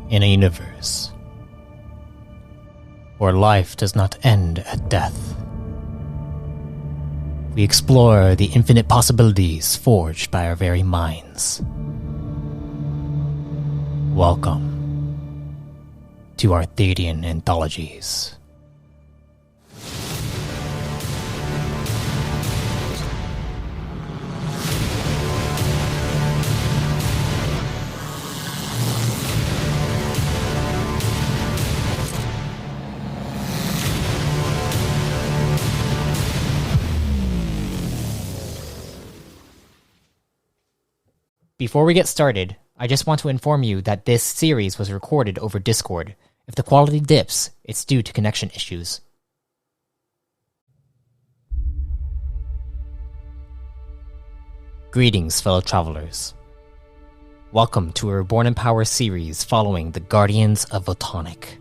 In a universe where life does not end at death, we explore the infinite possibilities forged by our very minds. Welcome to Arthadian Anthologies. Before we get started, I just want to inform you that this series was recorded over Discord. If the quality dips, it's due to connection issues. Greetings, fellow travelers. Welcome to a Reborn in Power series following the Guardians of Photonic.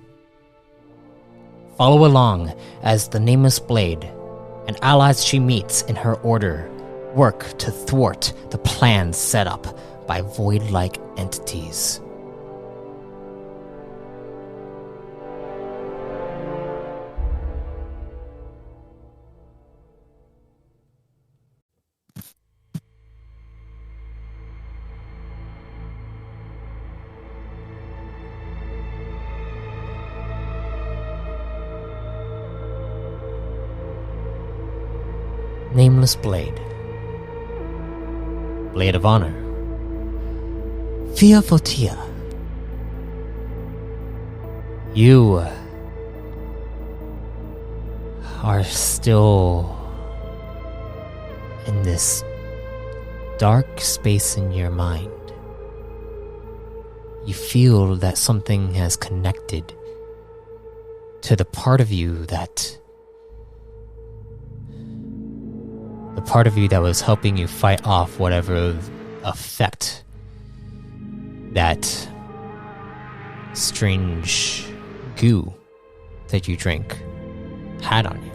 Follow along as the Nameless Blade and allies she meets in her order work to thwart the plans set up by void-like entities. Nameless Blade. Blade of Honor. Fia Fotia. You are still in this dark space in your mind. You feel that something has connected to the part of you that was helping you fight off whatever effect that strange goo that you drank had on you.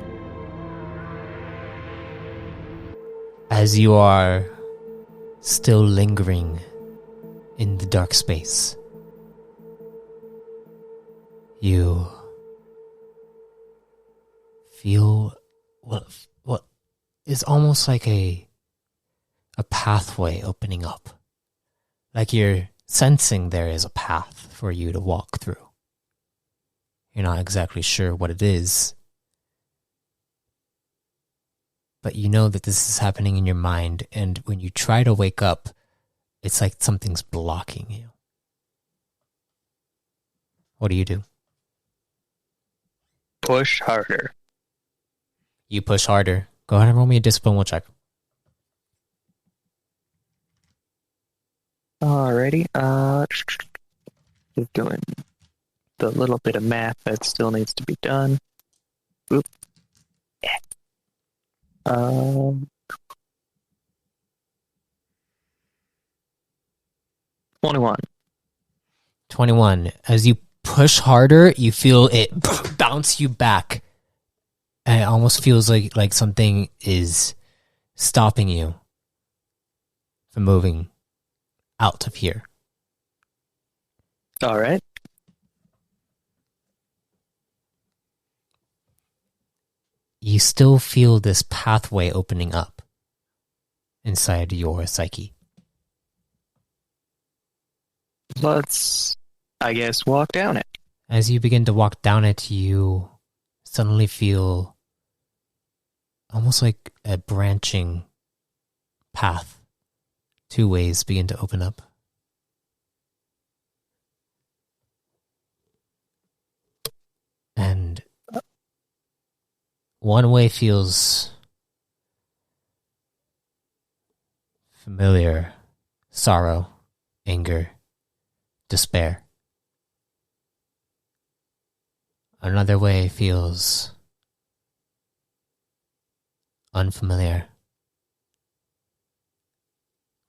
As you are still lingering in the dark space, you feel what is almost like a pathway opening up. Like you're sensing there is a path for you to walk through. You're not exactly sure what it is, but you know that this is happening in your mind, and when you try to wake up, it's like something's blocking you. What do you do? Push harder. You push harder. Go ahead and roll me a discipline check. Alrighty, just doing the little bit of math that still needs to be done. Oop. 21. 21. As you push harder, you feel it bounce you back. And it almost feels like something is stopping you from moving out of here. Alright. You still feel this pathway opening up inside your psyche. Let's, I guess, walk down it. As you begin to walk down it, you suddenly feel almost like a branching path. Two ways begin to open up. And one way feels familiar: sorrow, anger, despair. Another way feels unfamiliar: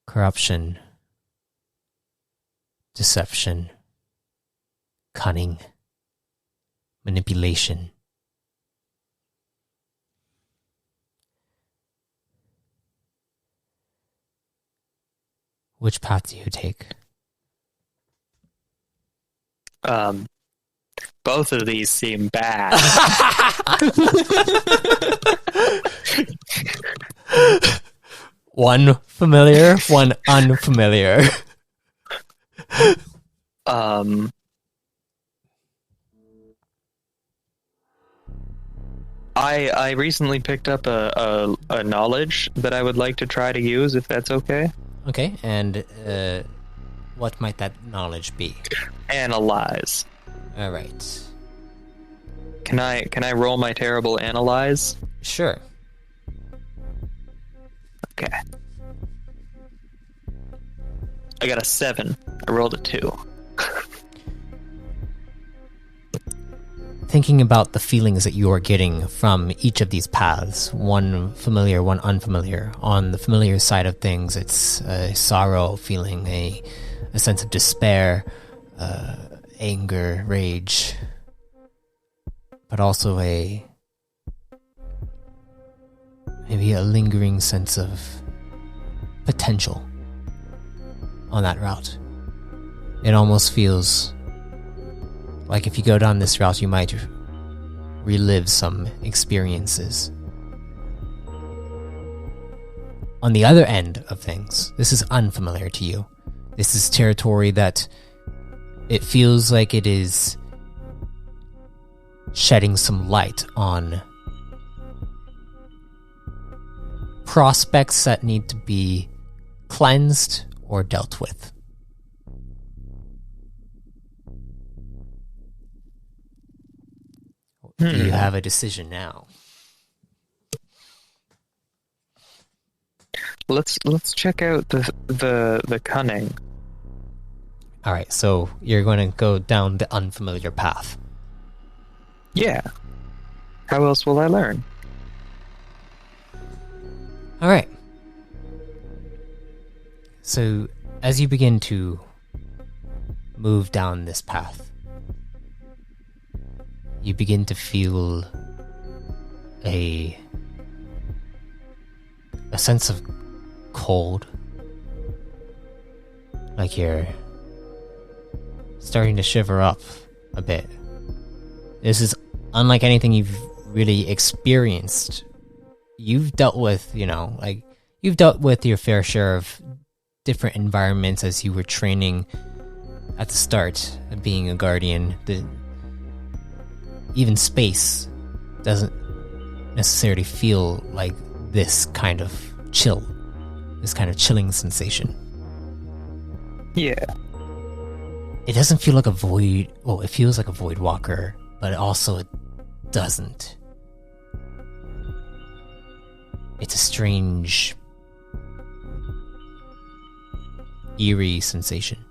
corruption, deception, cunning, manipulation. Which path do you take? Both of these seem bad. One familiar, one unfamiliar. I recently picked up a knowledge that I would like to try to use, if that's okay. Okay, and what might that knowledge be? Analyze. All right. Can I roll my terrible analyze? Sure. Okay. I got a 7. I rolled a 2. Thinking about the feelings that you are getting from each of these paths, one familiar, one unfamiliar. On the familiar side of things, it's a sorrow feeling, a sense of despair, anger, rage, but also maybe a lingering sense of potential on that route. It almost feels like if you go down this route, you might relive some experiences. On the other end of things, this is unfamiliar to you. This is territory that it feels like it is shedding some light on prospects that need to be cleansed or dealt with. Do you have a decision now? Let's check out the cunning. All right, so you're going to go down the unfamiliar path. Yeah. How else will I learn? All right. So as you begin to move down this path, you begin to feel a sense of cold, like you're starting to shiver up a bit. This is unlike anything you've really experienced. You've dealt with, you've dealt with your fair share of different environments as you were training at the start of being a guardian. Even space doesn't necessarily feel like this kind of chill, this kind of chilling sensation. Yeah. It doesn't feel like a void. Well, it feels like a void walker, but also it doesn't. It's a strange, eerie sensation.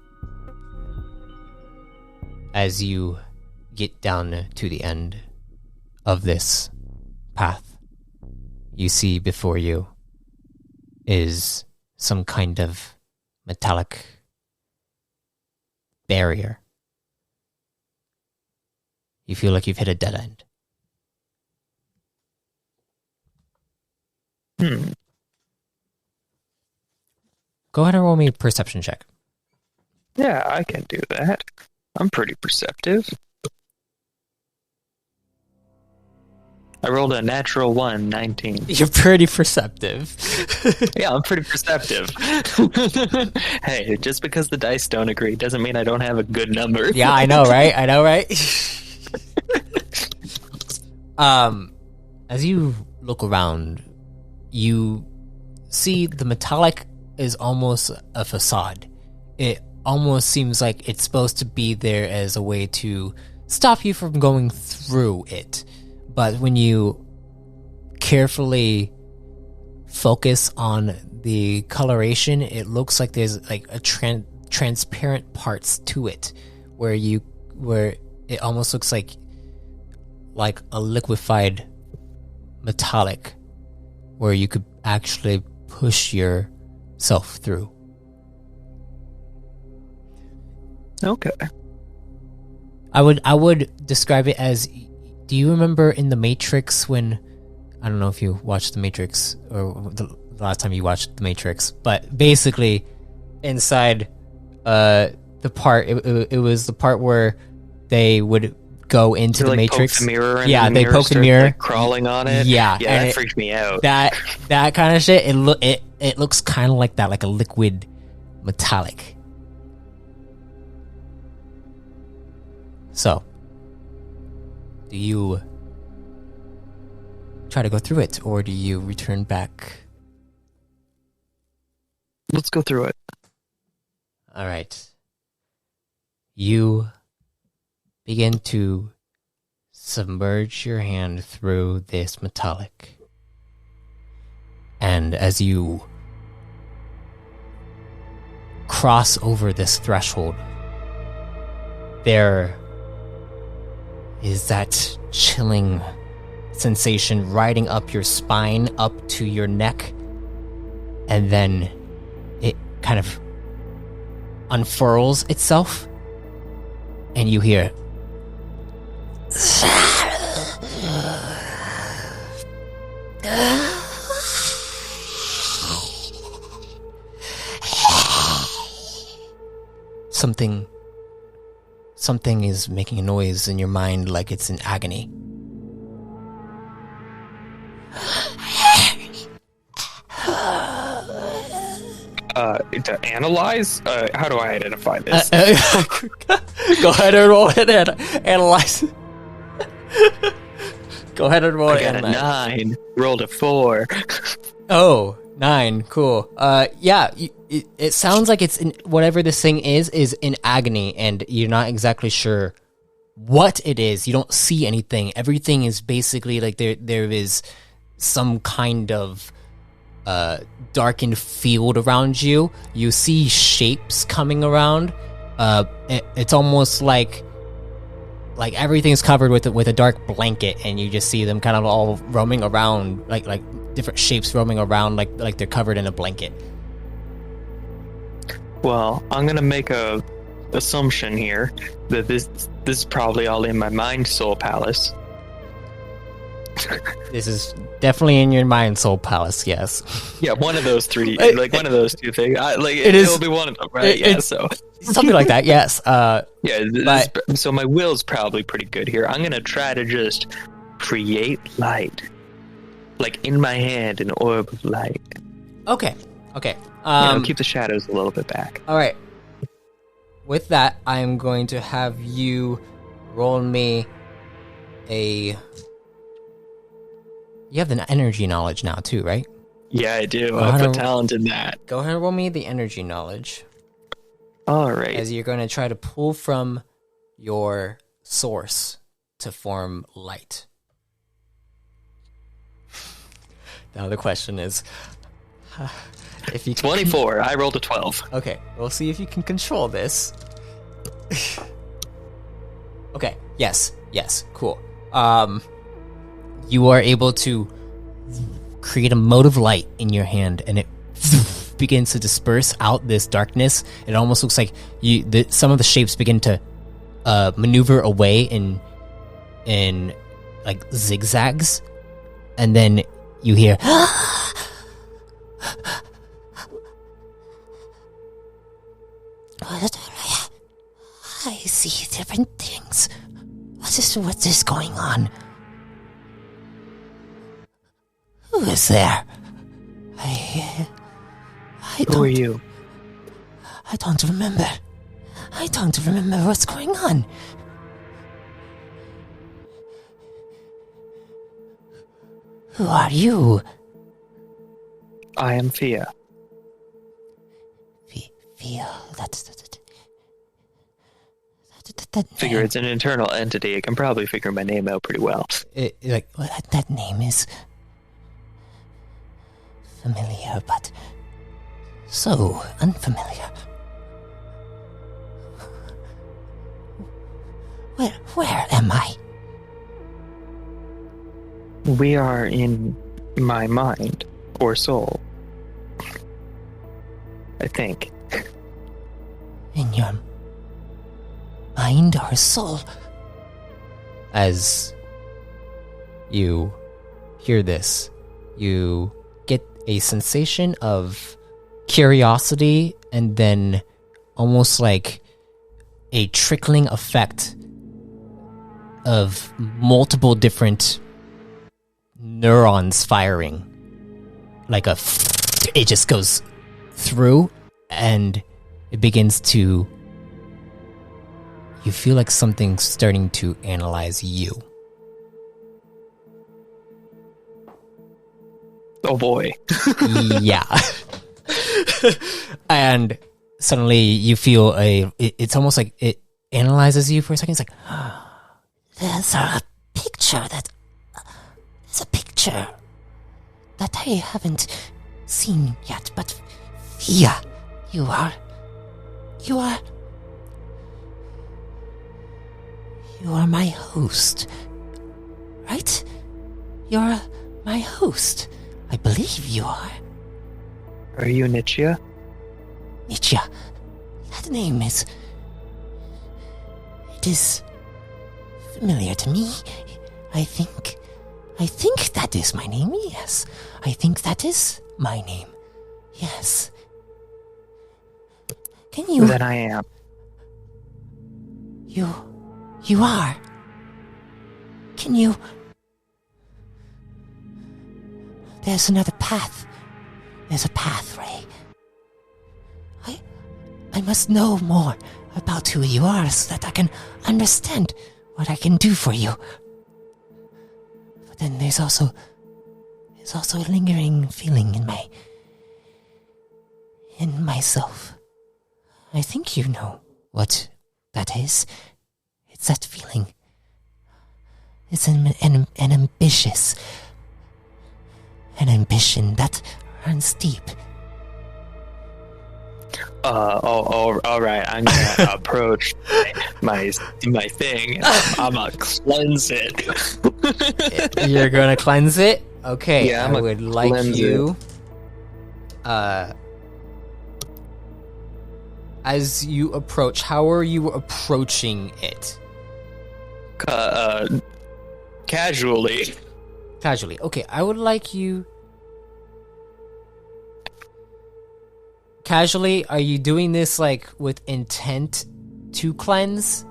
As you get down to the end of this path, you see before you is some kind of metallic barrier. You feel like you've hit a dead end. Go ahead and roll me a perception check. Yeah, I can do that. I'm pretty perceptive. I rolled a natural 1, 19. You're pretty perceptive. Yeah, I'm pretty perceptive. Hey, just because the dice don't agree doesn't mean I don't have a good number. Yeah, I know, right? As you look around, you see the metallic is almost a facade. It almost seems like it's supposed to be there as a way to stop you from going through it. But when you carefully focus on the coloration, it looks like there's like a transparent parts to it, where it almost looks like a liquefied metallic, where you could actually push yourself through. Okay. I would describe it as, do you remember in The Matrix when, I don't know if you watched The Matrix or the last time you watched The Matrix, but basically inside the part, it was the part where they would go into the like Matrix. Poke the mirror and yeah, the they mirror poke the starts, mirror, like, crawling on it. Yeah, yeah, that freaked me out. That kind of shit. It looks kind of like that, like a liquid metallic. So, do you try to go through it, or do you return back? Let's go through it. All right. You begin to submerge your hand through this metallic. And as you cross over this threshold, there is that chilling sensation riding up your spine, up to your neck, and then it kind of unfurls itself, and you hear something is making a noise in your mind, like it's in agony. To analyze? How do I identify this? Go ahead and roll it and analyze. Go ahead and roll it. I got a 9. Rolled a 4. Oh, 9. Cool. Yeah, it sounds like it's in whatever this thing is in agony, and you're not exactly sure what it is. You don't see anything. Everything is basically like there is some kind of darkened field around you. You see shapes coming around. It's almost like everything's covered with a dark blanket, and you just see them kind of all roaming around, like different shapes roaming around, like they're covered in a blanket. Well, I'm gonna make a assumption here that this is probably all in my mind soul palace. This is definitely in your mind soul palace, yes. Yeah, one of those three, like one of those two things. It'll be one of them, right? Yeah, so something like that, yes. So my will's probably pretty good here. I'm gonna try to just create light, like in my hand, an orb of light. Okay. Keep the shadows a little bit back. All right. With that, I'm going to have you roll me a. You have the energy knowledge now too, right? Yeah, I do. I put talent in that. Go ahead and roll me the energy knowledge. All right. As you're going to try to pull from your source to form light. Now the question is, if you 24. I rolled a 12. Okay, we'll see if you can control this. Okay. Yes. Cool. You are able to create a mote of light in your hand, and it begins to disperse out this darkness. It almost looks like some of the shapes begin to maneuver away in like zigzags, and then you hear I see different things. What's this going on? Who is there? Who are you? I don't remember. I don't remember what's going on. Who are you? I am Fia. Fia, Figure it's an internal entity. I can probably figure my name out pretty well. That name is familiar, but so unfamiliar. Where am I? We are in my mind or soul. I think. In your mind or soul? As you hear this, you get a sensation of curiosity, and then almost like a trickling effect of multiple different neurons firing. Like it just goes through, and it begins to... You feel like something's starting to analyze you. Oh boy. Yeah. And suddenly you feel it's almost like it analyzes you for a second. It's like, there's a picture that I haven't seen yet, but yeah, you are my host, right? You're my host. I believe you are. Are you Nietzsche? Nietzsche. That name is familiar to me. I think that is my name, yes. I think that is my name. Yes. Can you... Then I am. You are. Can you... There's another path. There's a pathway. I must know more about who you are so that I can understand what I can do for you. But then there's also a lingering feeling in myself. I think you know what that is. It's that feeling. It's an ambition that runs deep. All right. I'm gonna approach my thing. I'm gonna cleanse it. You're gonna cleanse it? Okay, Yeah, I would like you. As you approach, how are you approaching it? Casually. Casually. Okay, I would like you... Casually, are you doing this like with intent to cleanse?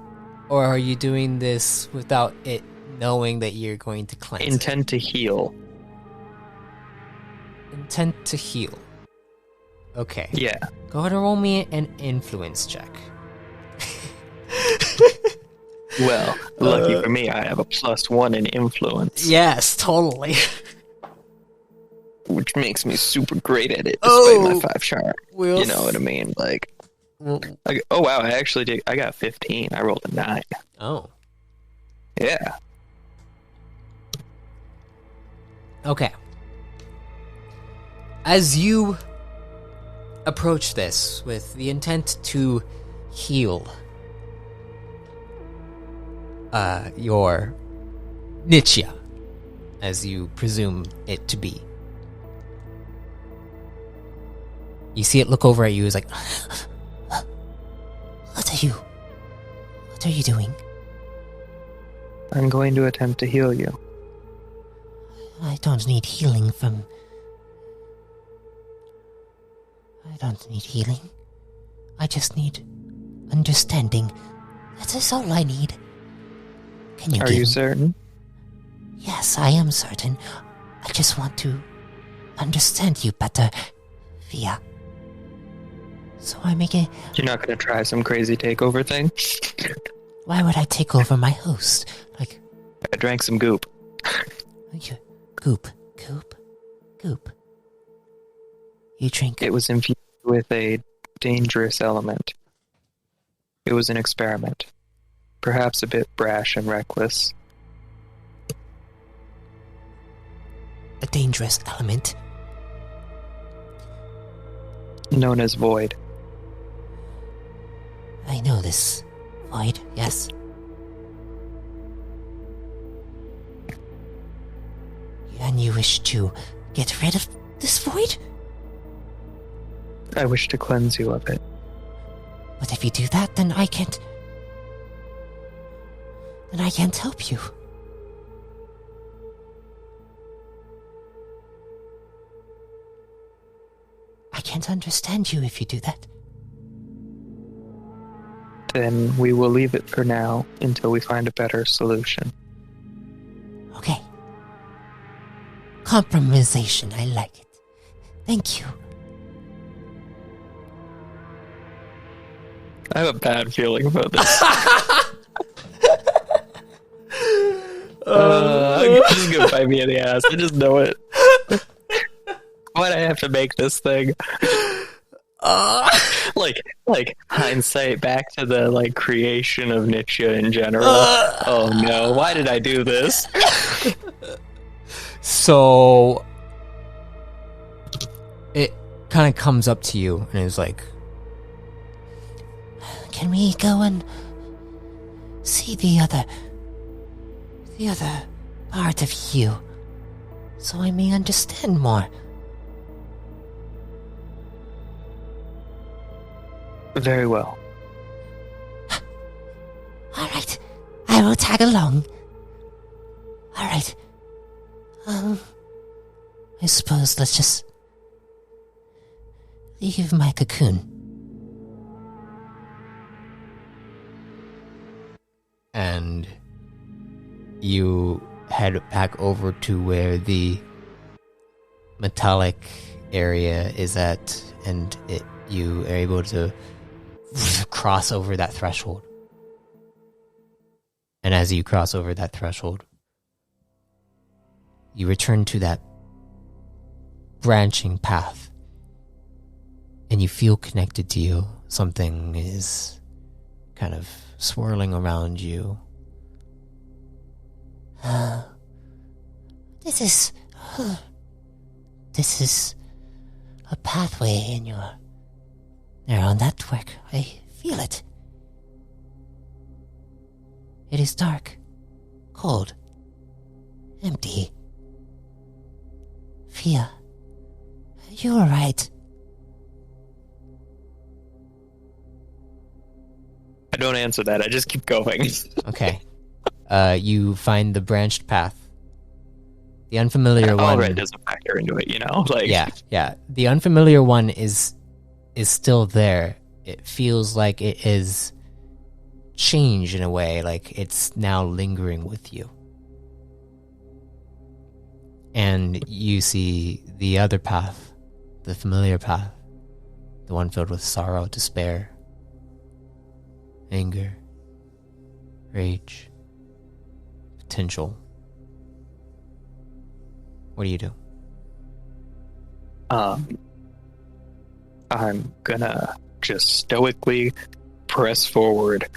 Or are you doing this without it knowing that you're going to cleanse? Intent to heal. Intent to heal. Okay. Yeah. Go ahead and roll me an influence check. Well, lucky for me, I have a +1 in influence. Yes, totally. Which makes me super great at it, despite my 5 charm. You know what I mean? Like, well, oh wow, I actually did. I got 15. I rolled a 9. Oh. Yeah. Okay. As you approach this with the intent to heal your Nietzsche, as you presume it to be, you see it look over at you. It's like, what are you doing? I'm going to attempt to heal you. I don't need healing from... I don't need healing. I just need understanding. That is all I need. Can you Are you certain? Yes, I am certain. I just want to understand you better, Via. So I make it... You're not going to try some crazy takeover thing? Why would I take over my host? Like... I drank some goop. Goop. You drink... It was infused with a dangerous element. It was an experiment. Perhaps a bit brash and reckless. A dangerous element? Known as void. I know this. Void, yes. And you wish to get rid of this void? I wish to cleanse you of it. But if you do that, then I can't... Then I can't help you. I can't understand you if you do that. then we will leave it for now until we find a better solution. Okay. Compromisation, I like it. Thank you. I have a bad feeling about this. This is gonna bite me in the ass. I just know it. Why'd I have to make this thing? Like hindsight back to the like creation of Nietzsche in general. Oh no, why did I do this? So it kind of comes up to you and is like, can we go and see the other part of you, so I may understand more? Very well. Alright, I will tag along. Alright. I suppose let's just leave my cocoon. And you head back over to where the metallic area is at, and you are able to cross over that threshold. And as you cross over that threshold, you return to that branching path, and you feel connected to you. Something is kind of swirling around you. This is a pathway in your neural network. I feel it. It is dark, cold, empty. Fia, you are right. I don't answer that. I just keep going. Okay. You find the branched path. The unfamiliar one. All right doesn't factor into it, you know? Like, yeah. The unfamiliar one is still there. It feels like it is changed in a way, like it's now lingering with you. And you see the other path, the familiar path, the one filled with sorrow, despair, anger, rage, potential. What do you do? I'm gonna just stoically press forward.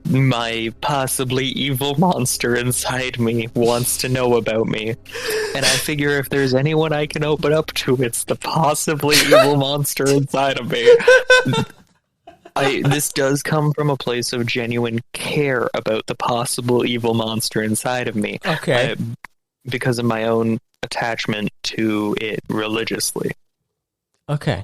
My possibly evil monster inside me wants to know about me. And I figure if there's anyone I can open up to, it's the possibly evil monster inside of me. This does come from a place of genuine care about the possible evil monster inside of me. Okay. Because of my own attachment to it religiously. Okay.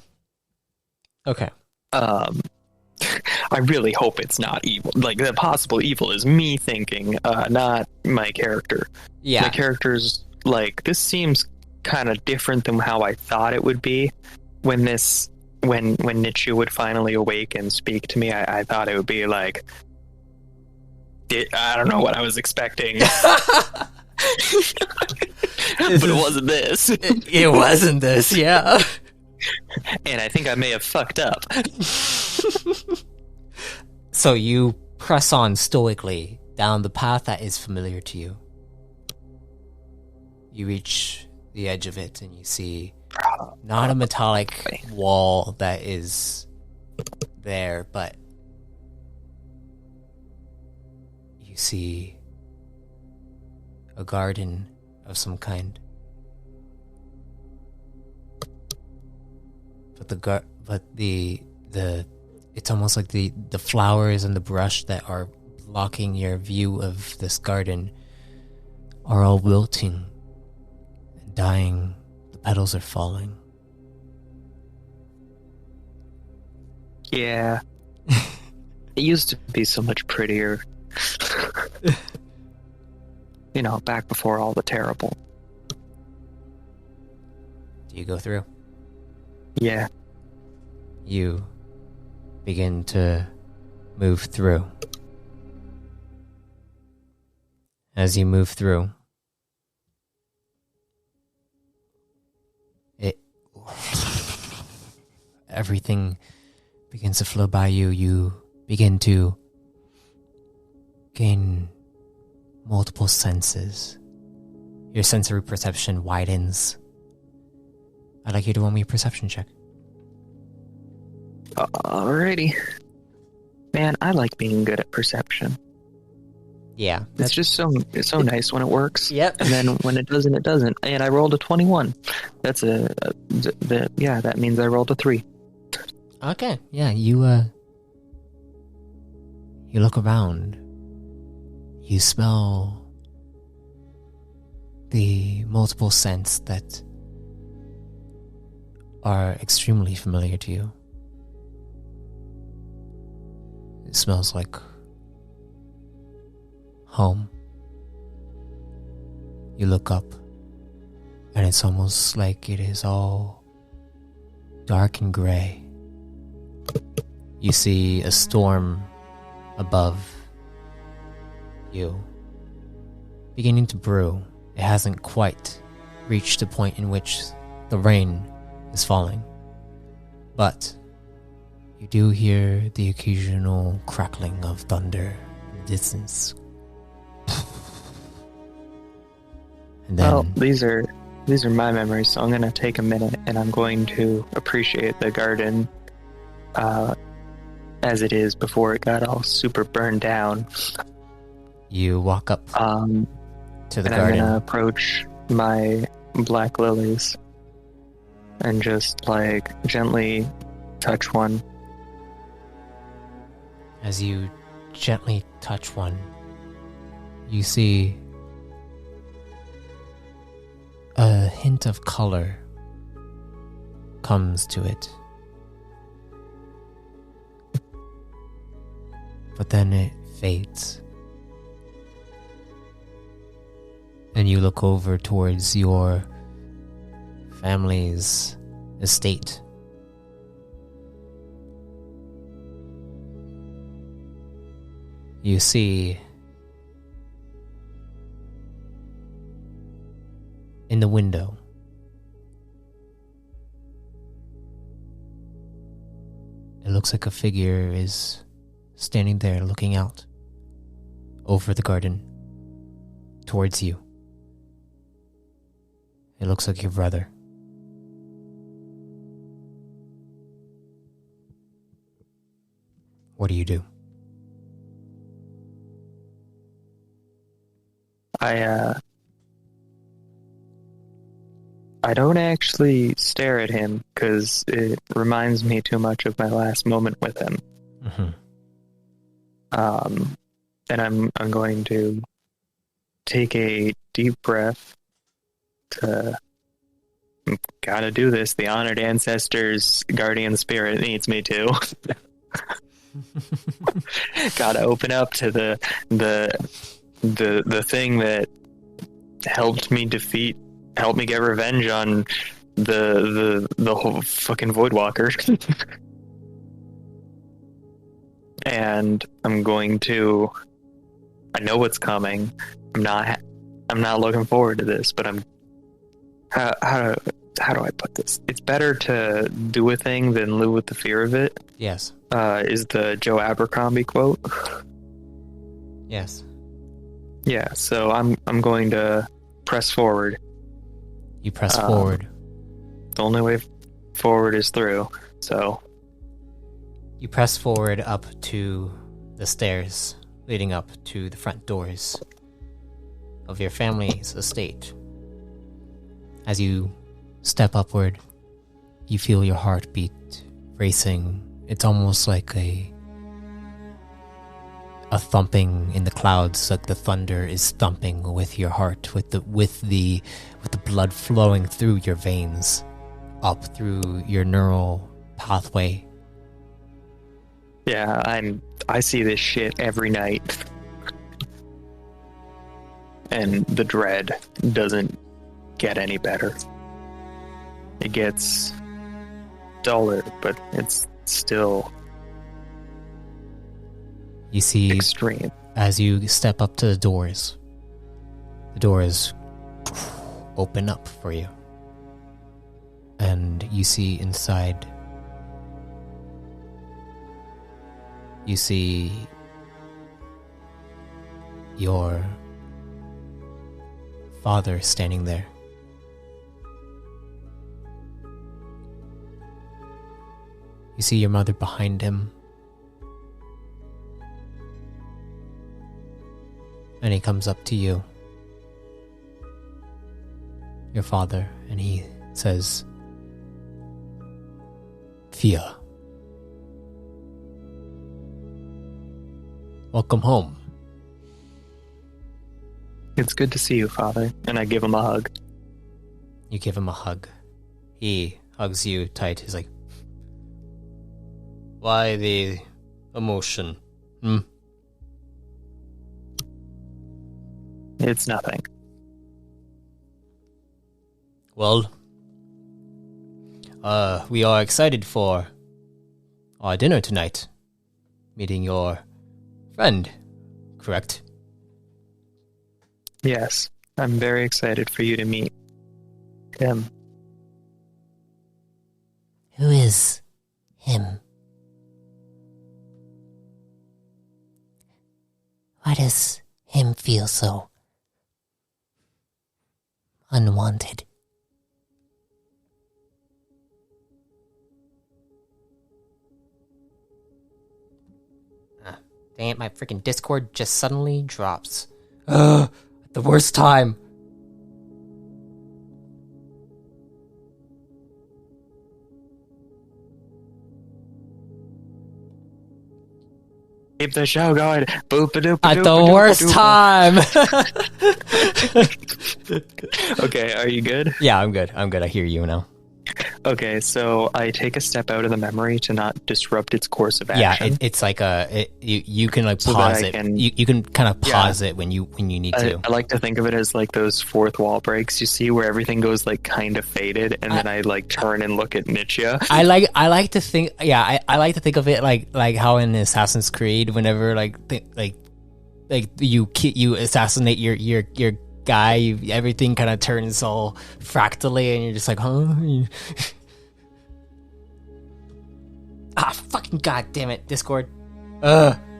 I really hope it's not evil. Like, the possible evil is me thinking, not my character. Yeah. My character's like, this seems kind of different than how I thought it would be. When Nietzsche would finally awake and speak to me, I thought it would be like, I don't know what I was expecting. But it wasn't this. It wasn't this, yeah. And I think I may have fucked up. So you press on stoically down the path that is familiar to you. You reach the edge of it and you see not a metallic wall that is there, but you see a garden of some kind. But it's almost like the flowers and the brush that are blocking your view of this garden are all wilting and dying. The petals are falling. Yeah. It used to be so much prettier. You know, back before all the terrible. Do you go through? Yeah. You begin to move through. As you move through, everything begins to flow by you. You begin to gain multiple senses. Your sensory perception widens. I'd like you to roll me a perception check. Alrighty. Man, I like being good at perception. Yeah. It's just so nice when it works. Yep. And then when it doesn't, it doesn't. And I rolled a 21. That's that means I rolled a 3. Okay. Yeah, you look around. You smell the multiple scents that are extremely familiar to you. It smells like home. You look up, and it's almost like it is all dark and gray. You see a storm above you beginning to brew. It hasn't quite reached the point in which the rain is falling, but you do hear the occasional crackling of thunder in the distance. And then, Well, these are my memories, so I'm going to take a minute and I'm going to appreciate the garden as it is before it got all super burned down. you walk up to the and I'm garden. going to approach my black lilies and just like gently touch one. As you gently touch one, you see a hint of color comes to it. But then it fades. And you look over towards your family's estate. You see in the window it looks like a figure is standing there looking out over the garden towards you. It looks like your brother. What do you do? I don't actually stare at him because it reminds me too much of my last moment with him. Mm-hmm. And I'm going to take a deep breath to gotta do this. The honored ancestors guardian spirit needs me to. Gotta open up to the thing that helped me get revenge on the whole fucking Voidwalker. And I'm going to, I know what's coming. I'm not looking forward to this, but how do I put this? It's better to do a thing than live with the fear of it. Yes. Is the Joe Abercrombie quote. Yes. Yeah, so I'm going to press forward. You press forward. The only way forward is through, so... You press forward up to the stairs leading up to the front doors of your family's estate. As you step upward, you feel your heartbeat racing. It's almost like a thumping in the clouds, like the thunder is thumping with your heart, with the blood flowing through your veins, up through your neural pathway. Yeah, I see this shit every night. And the dread doesn't get any better. It gets duller, but it's still You see, extreme. as you step up to the doors open up for you. And you see inside, you see your father standing there. You see your mother behind him. And he comes up to you, your father, and he says, Fia, welcome home. It's good to see you, Father. And I give him a hug. You give him a hug. He hugs you tight. He's like, why the emotion? It's nothing. Well, we are excited for our dinner tonight. Meeting your friend, correct? Yes, I'm very excited for you to meet him. Who is him? Why does him feel so unwanted? Dang it, my freaking Discord just suddenly drops. At the worst time. Keep the show going. At the worst time. Okay, are you good? Yeah, I'm good. I hear you now. Okay, so I take a step out of the memory to not disrupt its course of action. Yeah, it's like you can like So pause that I it. can- You can kind of pause it when you need to. I like to think of it as like those fourth wall breaks you see where everything goes like kind of faded, and then I like turn and look at Nietzsche. I like to think I like to think of it like how in Assassin's Creed, whenever like you assassinate your guy, everything kind of turns all fractally, and you're just like, huh? Fucking god damn it, Discord.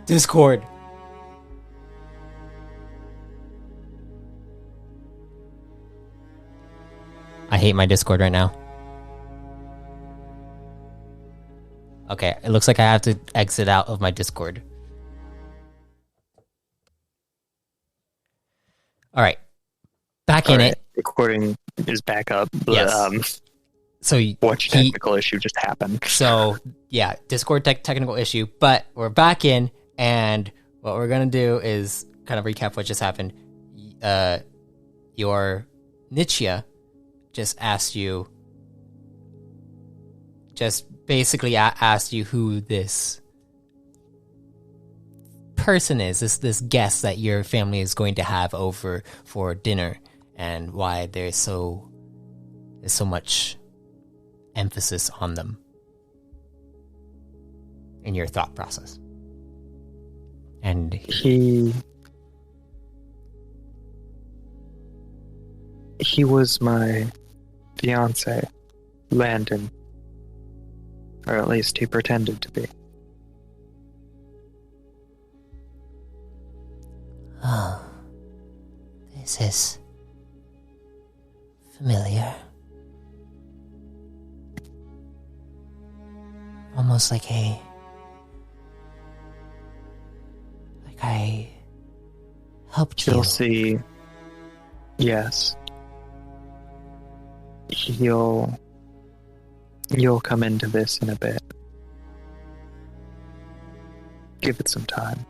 Discord. I hate my Discord right now. Okay, it looks like I have to exit out of my Discord. All right. Back in it. Recording is back up. But, Yes. So which technical issue just happened? So yeah, Discord technical issue, but we're back in, and what we're gonna do is kind of recap what just happened. Your Nietzsche just asked you, just basically asked you who this person is, this guest that your family is going to have over for dinner, and why there's so much emphasis on them in your thought process. And He was my fiance, Landon. Or at least he pretended to be. oh, this is familiar. Almost like I helped you. You'll see. Yes. You'll come into this in a bit. Give it some time.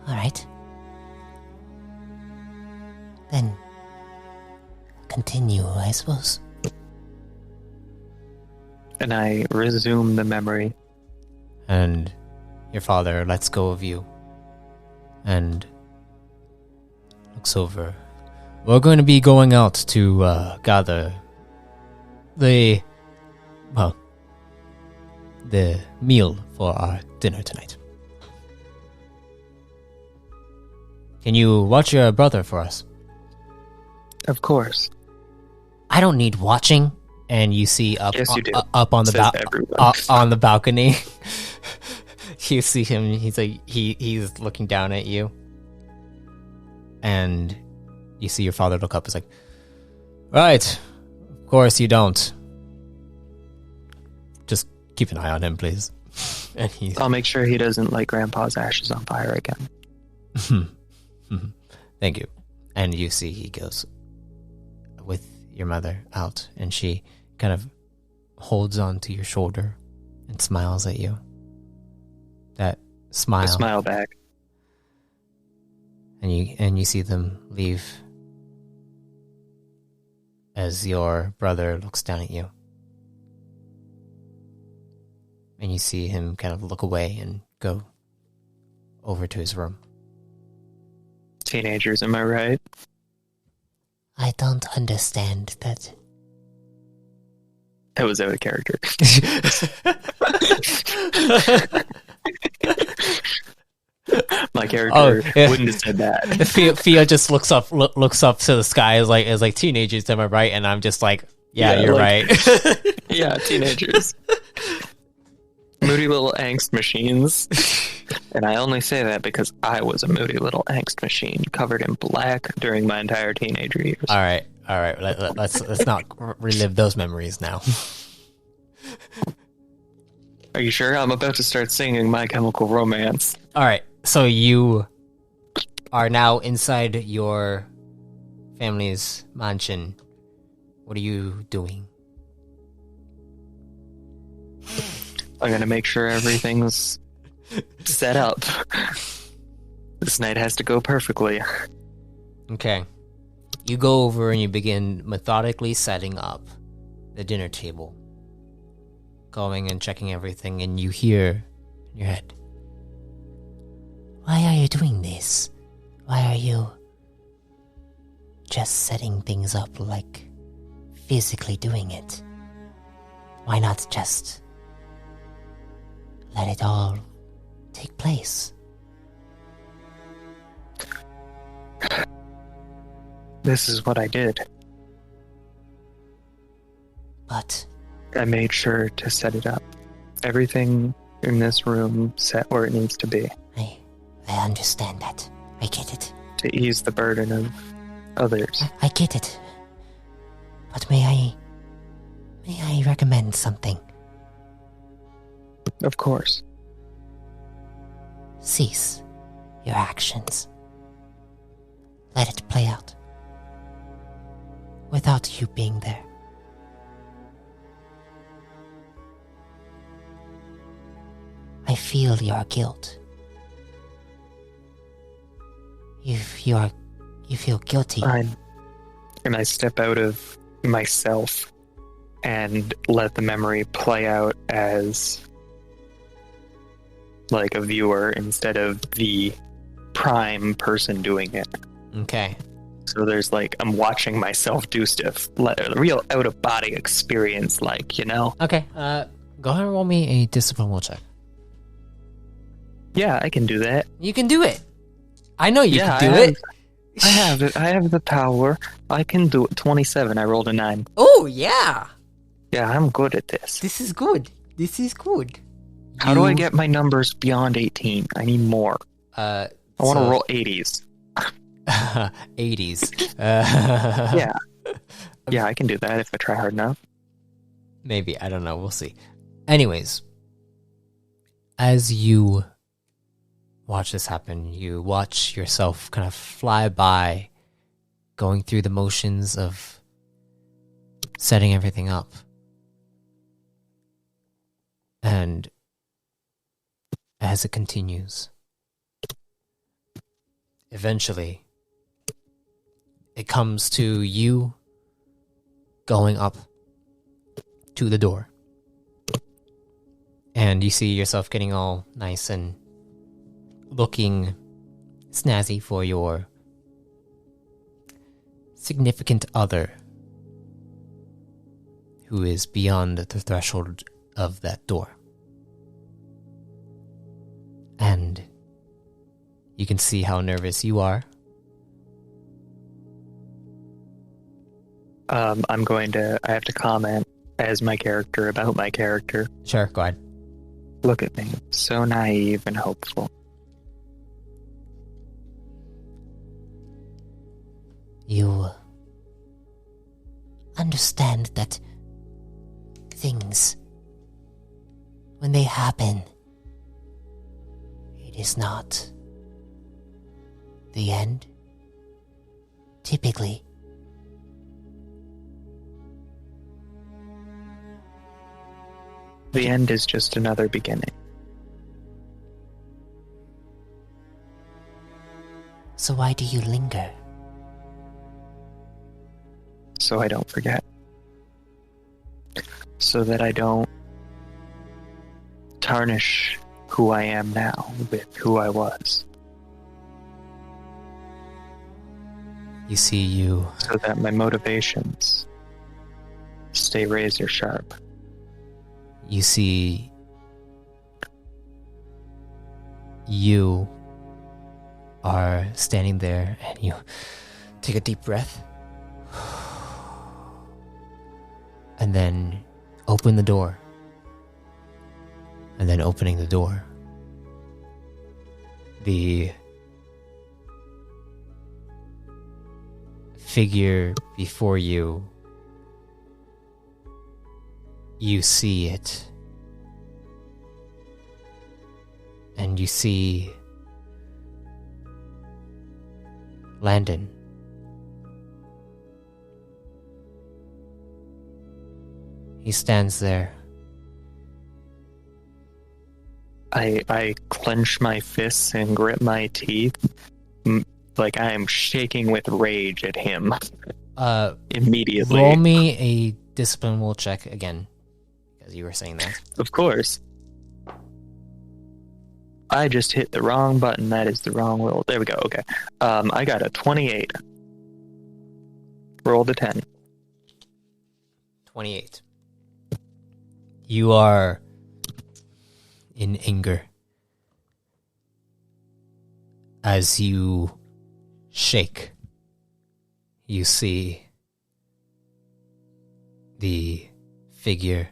All right. Then continue, I suppose. And I resume the memory. And your father lets go of you and looks over. We're going to be going out to gather the the meal for our dinner tonight. Can you watch your brother for us? Of course. I don't need watching. And you see up, Yes, you do. up on the on the balcony. You see him. He's like he's looking down at you, and you see your father look up. It's like, right. Of course you don't. Just keep an eye on him, please. And I'll make sure he doesn't light Grandpa's ashes on fire again. Thank you. And you see he goes with your mother out, and she kind of holds on to your shoulder and smiles at you. That smile. I smile back. And you see them leave as your brother looks down at you. And you see him kind of look away and go over to his room. Teenagers, am I right? I don't understand that. That was out of character. My character wouldn't have said that. Fia just looks up to the sky as like teenagers, am I right? And I'm just like, yeah you're right. Yeah, teenagers. Moody little angst machines. And I only say that because I was a moody little angst machine covered in black during my entire teenager years. All right. Let's not relive those memories now. Are you sure? I'm about to start singing My Chemical Romance. All right. So you are now inside your family's mansion. What are you doing? I'm going to make sure everything's set up. This night has to go perfectly. Okay. You go over and you begin methodically setting up the dinner table. Going and checking everything, and you hear in your head, why are you doing this? Why are you just setting things up, like physically doing it? Why not just let it all take place? This is what I did. But I made sure to set it up. Everything in this room set where it needs to be. I understand that. I get it. To ease the burden of others. I get it. But may I recommend something? Of course. Cease your actions. Let it play out. Without you being there. I feel your guilt. You feel guilty. And I step out of myself and let the memory play out as like a viewer instead of the prime person doing it. Okay. So there's like, I'm watching myself do stuff, a real out-of-body experience, like, you know? Okay, go ahead and roll me a discipline will check. Yeah, I can do that. You can do it. I know you can do it. I have it. I have the power. I can do it. 27. I rolled a 9. Oh, yeah. Yeah, I'm good at this. This is good. How do I get my numbers beyond 18? I need more. I want to roll 80s. 80s. Yeah. Yeah, I can do that if I try hard enough. Maybe. I don't know. We'll see. Anyways, as you watch this happen, you watch yourself kind of fly by, going through the motions of setting everything up. And as it continues, eventually, it comes to you going up to the door. And you see yourself getting all nice and looking snazzy for your significant other who is beyond the threshold of that door. and you can see how nervous you are. I have to comment as my character about my character. Sure, go ahead. Look at me, so naive and hopeful. You understand that things, when they happen, it is not the end. Typically, the end is just another beginning. so why do you linger? So I don't forget. So that I don't tarnish who I am now with who I was. You see you. So that my motivations stay razor sharp. You see you are standing there and you take a deep breath and then open the door. And then opening the door, the figure before you, you see it. And you see Landon. He stands there. I clench my fists and grip my teeth like I am shaking with rage at him. Immediately. Roll me a disciplinable check again, because you were saying that. Of course. I just hit the wrong button. That is the wrong roll. There we go. Okay. I got a 28. Rolled a 10. 28. You are in anger as you shake. You see the figure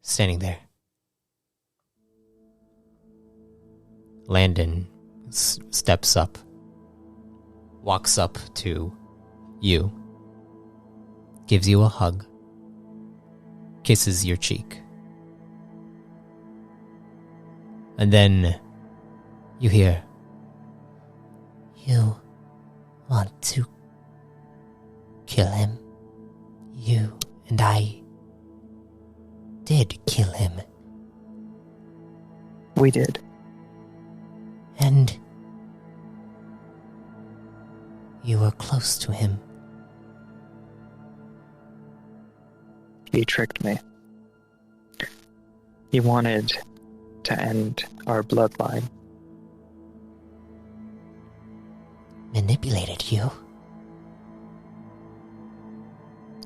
standing there. Landon steps up, walks up to you, gives you a hug, kisses your cheek. And then you hear, You want to kill him? You and I did kill him. We did. And you were close to him. He tricked me. He wanted to end our bloodline. Manipulated you.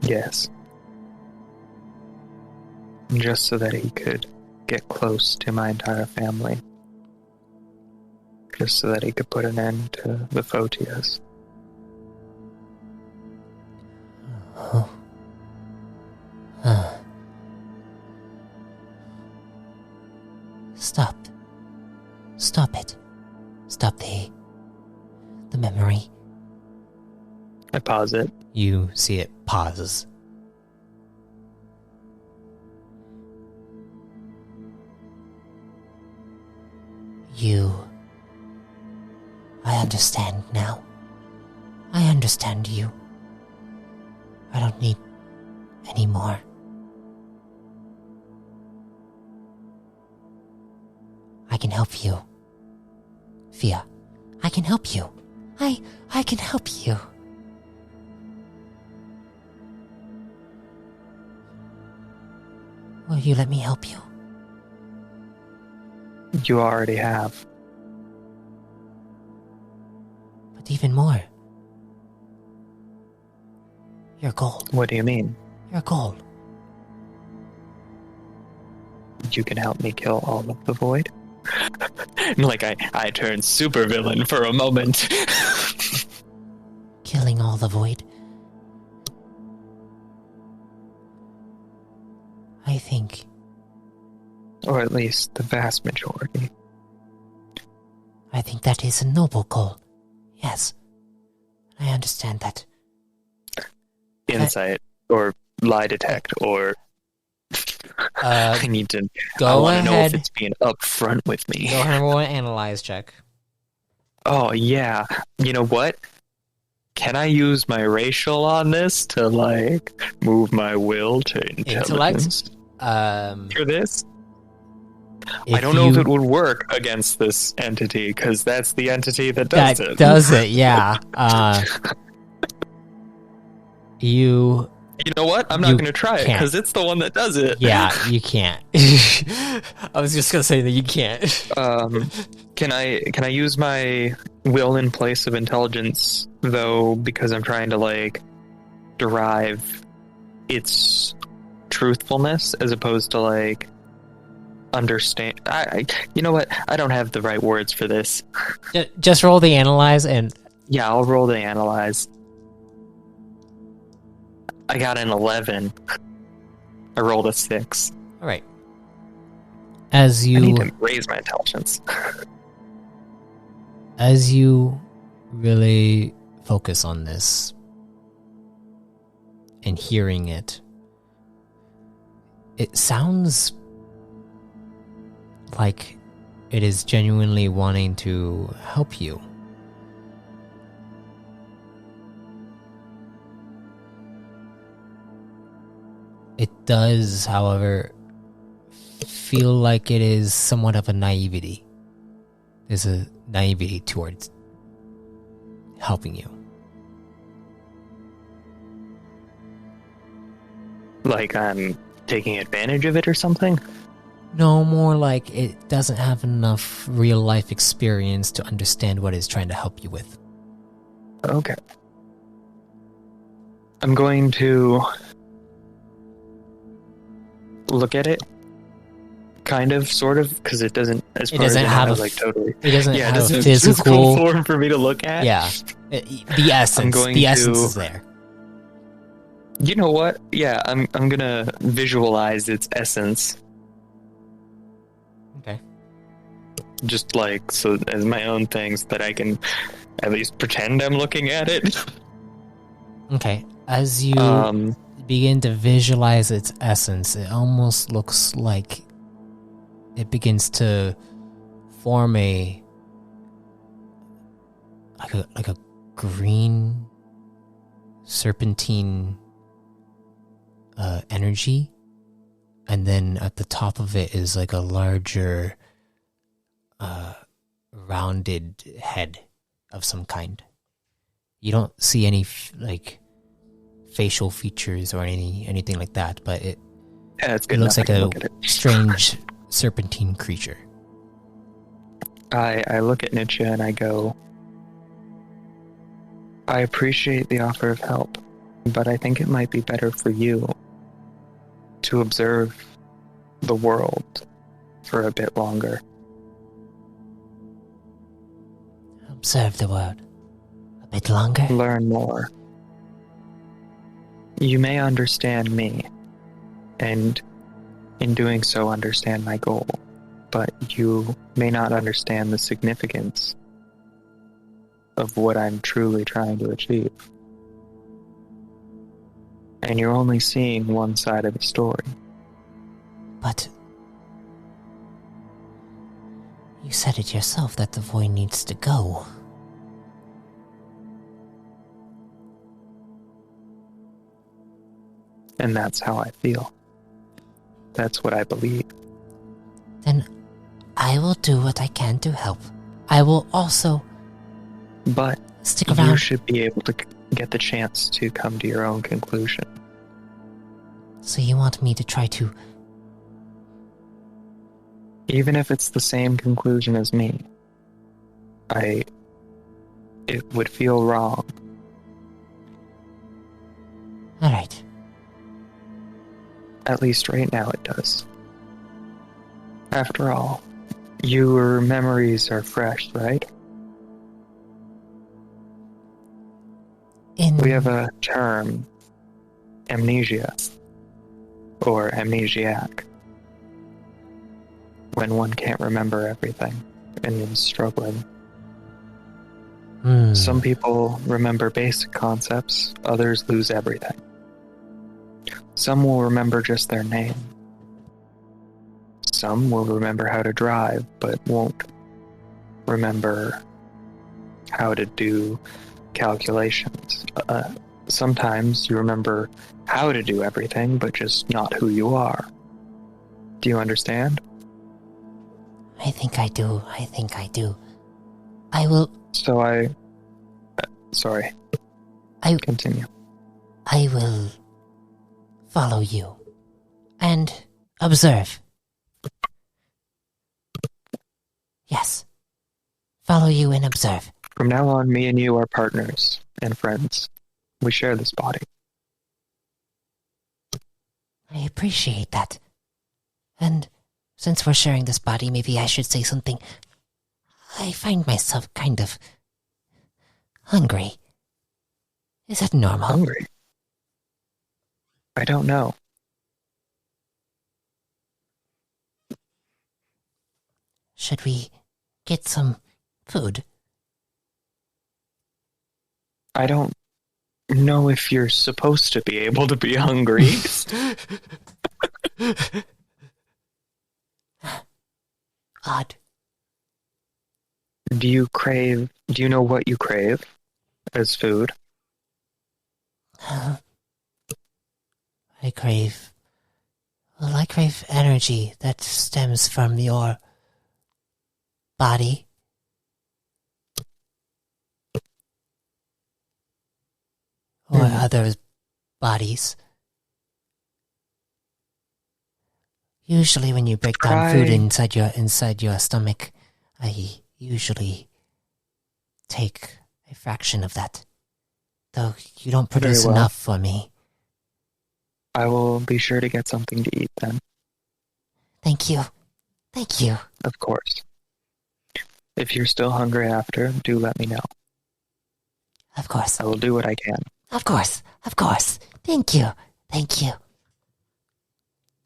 Yes. Just so that he could get close to my entire family. Just so that he could put an end to the Photias. Oh. Stop. Stop it. Stop the memory. I pause it. you see it pause. I understand now. I understand you. I don't need any more. I can help you. Fia, I can help you. I can help you. Will you let me help you? You already have. But even more. Your gold. What do you mean? Your gold. You can help me kill all of the Void? Like I turned supervillain for a moment. Killing all the void. I think. Or at least the vast majority. I think that is a noble goal. Yes. I understand that. Insight, or lie detect, or... I need to... Go I want to know if ahead. it's being upfront with me. Go ahead and roll an analyze check. Oh, yeah. You know what? Can I use my racial on this to, like, move my will to intelligence? For this? I don't know if it would work against this entity, because that's the entity that does it. That does it, yeah. You know what? I'm not You going to try it, can't. because it's the one that does it. Yeah, you can't. I was just gonna say that you can't. Can I use my will in place of intelligence, though, because I'm trying to, like, derive its truthfulness as opposed to, like, understand... you know what? I don't have the right words for this. Just roll the analyze and... Yeah, I'll roll the analyze. I got an 11. I rolled a 6. Alright. As I need you... to raise my intelligence. As you really focus on this and hearing it, it sounds like it is genuinely wanting to help you. It does, however, feel like it is somewhat of a naivety. There's a naivety towards helping you. Like I'm taking advantage of it or something? No, more like it doesn't have enough real life experience to understand what it's trying to help you with. Okay. I'm going to look at it, kind of, sort of, because it doesn't, as far as I know, like totally. It doesn't Yeah, it have doesn't a have physical form for me to look at. Yeah, the essence. The essence is there. You know what? Yeah, I'm gonna visualize its essence. Okay. Just like so as my own things that I can at least pretend I'm looking at it. Okay. As you begin to visualize its essence, it almost looks like it begins to form like a green serpentine energy, and then at the top of it is like a larger rounded head of some kind. You don't see any like facial features or anything like that, but it looks like a strange serpentine creature. I look at Nietzsche and I go, I appreciate the offer of help, but I think it might be better for you to observe the world for a bit longer. Observe the world a bit longer? Learn more. You may understand me, and in doing so understand my goal, but you may not understand the significance of what I'm truly trying to achieve. And you're only seeing one side of the story. But you said it yourself that the void needs to go. And that's how I feel. That's what I believe. Then I will do what I can to help. I will also But stick around. you should be able to get the chance to come to your own conclusion. So you want me to try to... Even if it's the same conclusion as me, it would feel wrong. Alright. At least right now it does. After all, Your memories are fresh, right? We have a term, amnesia, or amnesiac, when one can't remember everything and is struggling. Some people remember basic concepts, others lose everything. Some will remember just their name. Some will remember how to drive, but won't remember how to do calculations. Sometimes you remember how to do everything, but just not who you are. Do you understand? I think I do. I will... So sorry. Continue. I will follow you and observe. Yes. Follow you and observe. From now on, me and you are partners and friends. We share this body. I appreciate that. And since we're sharing this body, maybe I should say something. I find myself kind of hungry. Is that normal? Hungry? I don't know. Should we get some food? I don't know if you're supposed to be able to be hungry. Odd. Do you know what you crave as food? I crave energy that stems from your body. Or other bodies. Usually when you break down food inside your stomach, I usually take a fraction of that. Though you don't produce enough for me. I will be sure to get something to eat then. Thank you. Of course. If you're still hungry after, do let me know. Of course. I will do what I can. Of course. Thank you.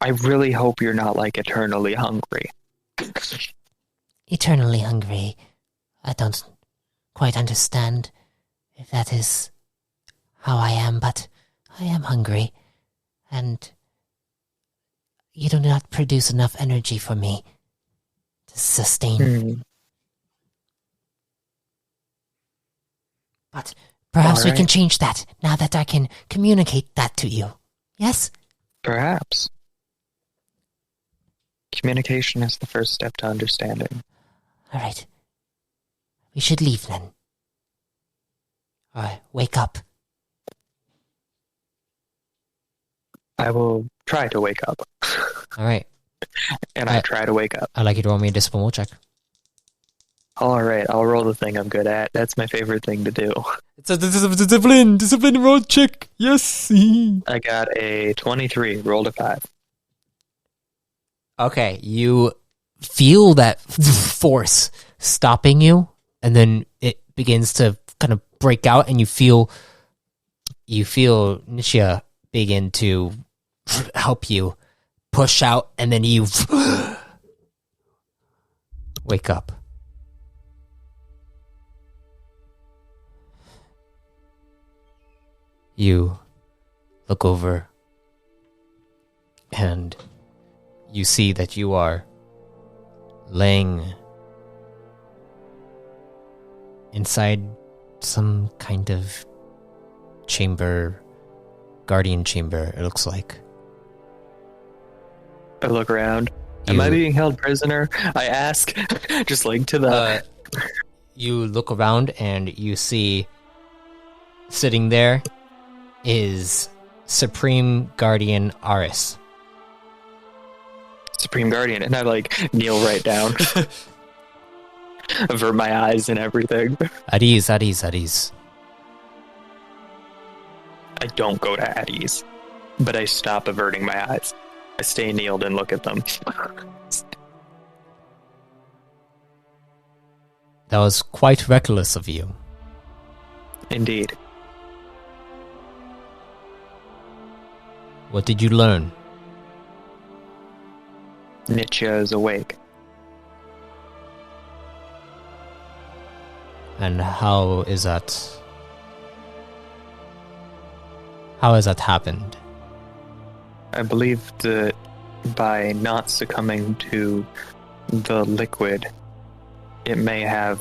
I really hope you're not like eternally hungry. Eternally hungry. I don't quite understand if that is how I am, but I am hungry. And you do not produce enough energy for me to sustain. But perhaps we can change that now that I can communicate that to you. Yes? Perhaps. Communication is the first step to understanding. All right. We should leave then. All right, wake up. I will try to wake up. All right. And I try to wake up. I'd like you to roll me a discipline will check. All right, I'll roll the thing I'm good at. That's my favorite thing to do. It's a discipline roll check. Yes. I got a 23, rolled a 5. Okay, you feel that force stopping you, and then it begins to kind of break out, and you feel Nishia begin to help you push out, and then you wake up. You look over, and you see that you are laying inside some kind of chamber, guardian chamber, it looks like. I look around. Am I being held prisoner? I ask, just like to the... You look around and you see sitting there is Supreme Guardian Aris. Supreme Guardian, and I like kneel right down. Avert my eyes and everything. At ease. I don't go to at ease, but I stop averting my eyes. I stay kneeled and look at them. That was quite reckless of you. Indeed. What did you learn? Nietzsche is awake. And how is that? How has that happened? I believe that by not succumbing to the liquid, it may have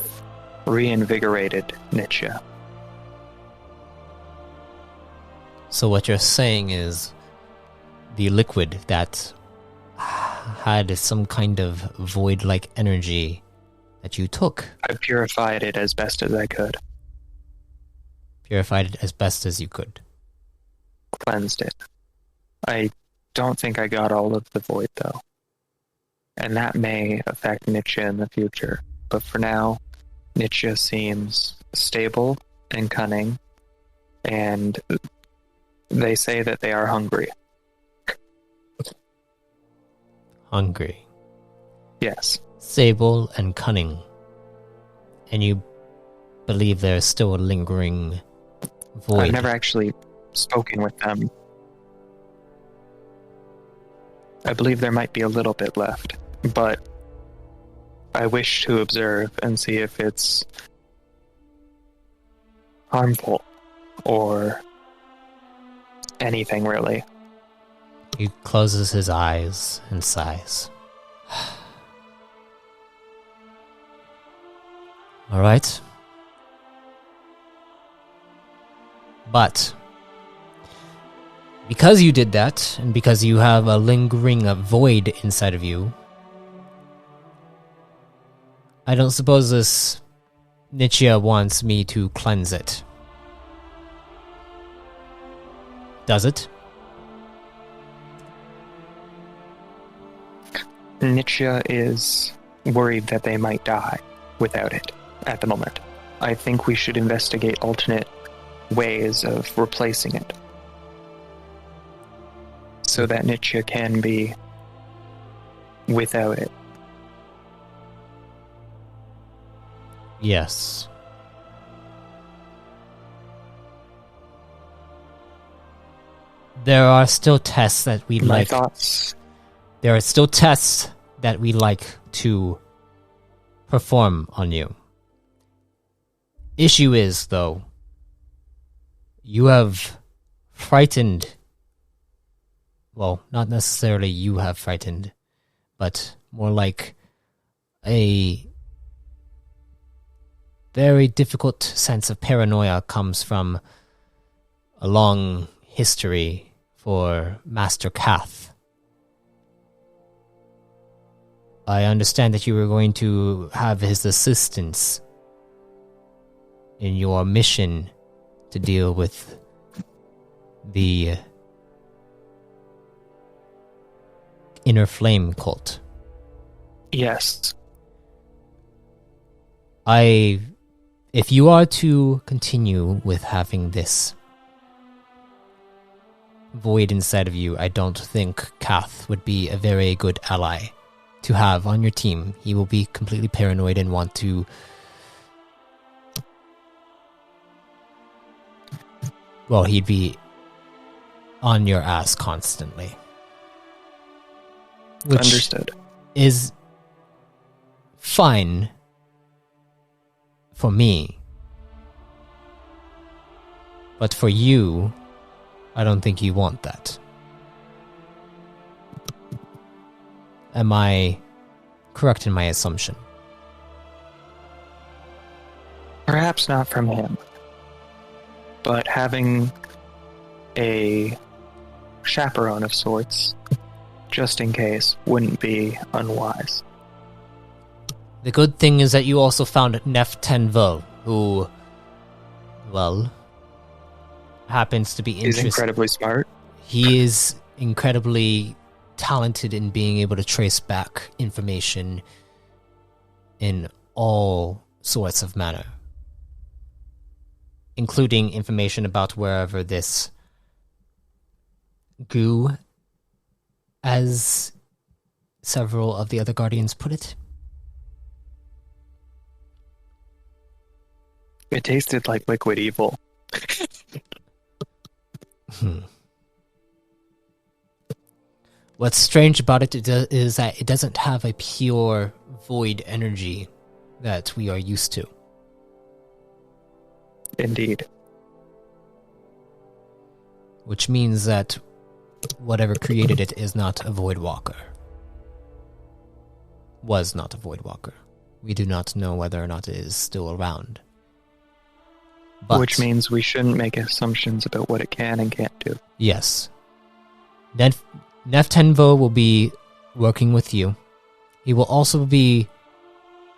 reinvigorated Nietzsche. So what you're saying is the liquid that had some kind of void-like energy that you took. I purified it as best as I could. Purified it as best as you could. Cleansed it. I don't think I got all of the void, though. And that may affect Nietzsche in the future. But for now, Nietzsche seems stable and cunning, and they say that they are hungry. Hungry. Yes. Stable and cunning. And you believe there's still a lingering void. I've never actually spoken with them. I believe there might be a little bit left, but I wish to observe and see if it's harmful or anything really. He closes his eyes and sighs. All right. But because you did that, and because you have a lingering void inside of you, I don't suppose this Nietzsche wants me to cleanse it. Does it? Nietzsche is worried that they might die without it at the moment. I think we should investigate alternate ways of replacing it so that Nietzsche can be without it. Yes. There are still tests that we'd My like. thoughts. There are still tests that we like to perform on you. Issue is, though, you have frightened. Well, not necessarily you have frightened, but more like a very difficult sense of paranoia comes from a long history for Master Kath. I understand that you were going to have his assistance in your mission to deal with the Inner Flame cult. Yes. If you are to continue with having this void inside of you, I don't think Kath would be a very good ally to have on your team. He will be completely paranoid and want to he'd be on your ass constantly. Which Understood. is fine for me. But for you, I don't think you want that. Am I correct in my assumption? Perhaps not from him, but having a chaperone of sorts, just in case, wouldn't be unwise. The good thing is that you also found Nef Tenvel, who, well, happens to be He's interested. incredibly smart. He is incredibly talented in being able to trace back information in all sorts of manner, including information about wherever this goo, as several of the other Guardians put it, It tasted like liquid evil. What's strange about it is that it doesn't have a pure void energy that we are used to. Indeed. Which means that whatever created it is not a void walker. Was not a void walker. We do not know whether or not it is still around. But, which means we shouldn't make assumptions about what it can and can't do. yes. Neftenvo will be working with you. He will also be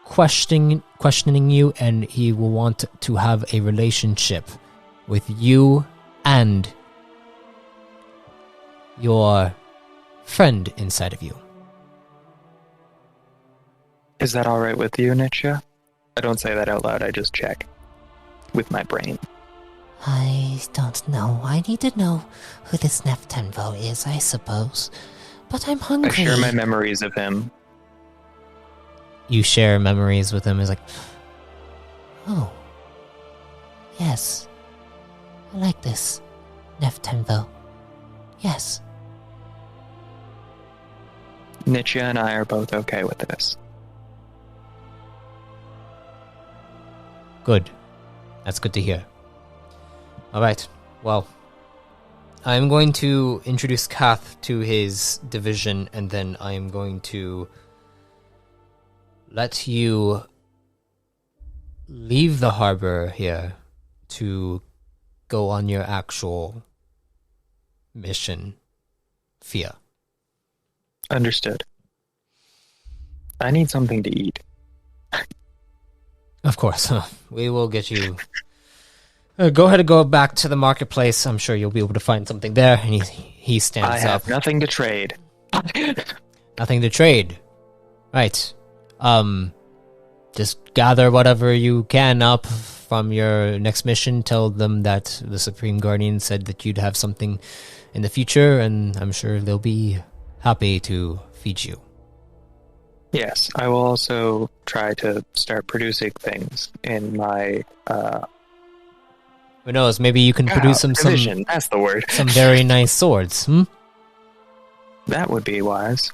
questioning you, and he will want to have a relationship with you and your friend inside of you. Is that alright with you, Nietzsche? I don't say that out loud, I just check. With my brain. I don't know. I need to know who this Neftenvo is, I suppose. But I'm hungry. I share my memories of him. You share memories with him. He's like, Oh. Yes. I like this. Neftenvo. Yes. Nietzsche and I are both okay with this. good. That's good to hear. Alright, well, I'm going to introduce Kath to his division, and then I am going to let you leave the harbor here to go on your actual mission, Fia. Understood. I need something to eat. Of course, we will get you. Go ahead and go back to the marketplace. I'm sure you'll be able to find something there. And he stands up. I have nothing to trade. Nothing to trade. Right. Just gather whatever you can up from your next mission. Tell them that the Supreme Guardian said that you'd have something in the future, and I'm sure they'll be happy to feed you. Yes, I will also try to start producing things in my Who knows? Maybe you can produce some that's the word. some very nice swords. That would be wise.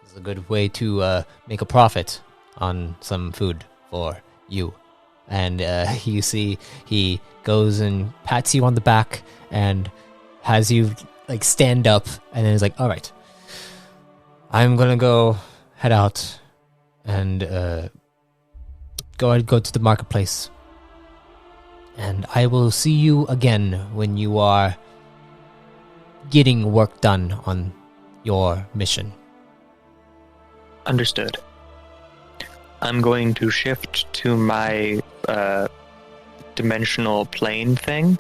It's a good way to make a profit on some food for you. And you see, he goes and pats you on the back and has you like stand up, and then he's like, "All right, I'm gonna go head out and go to the marketplace, and I will see you again when you are getting work done on your mission." Understood. I'm going to shift to my dimensional plane thing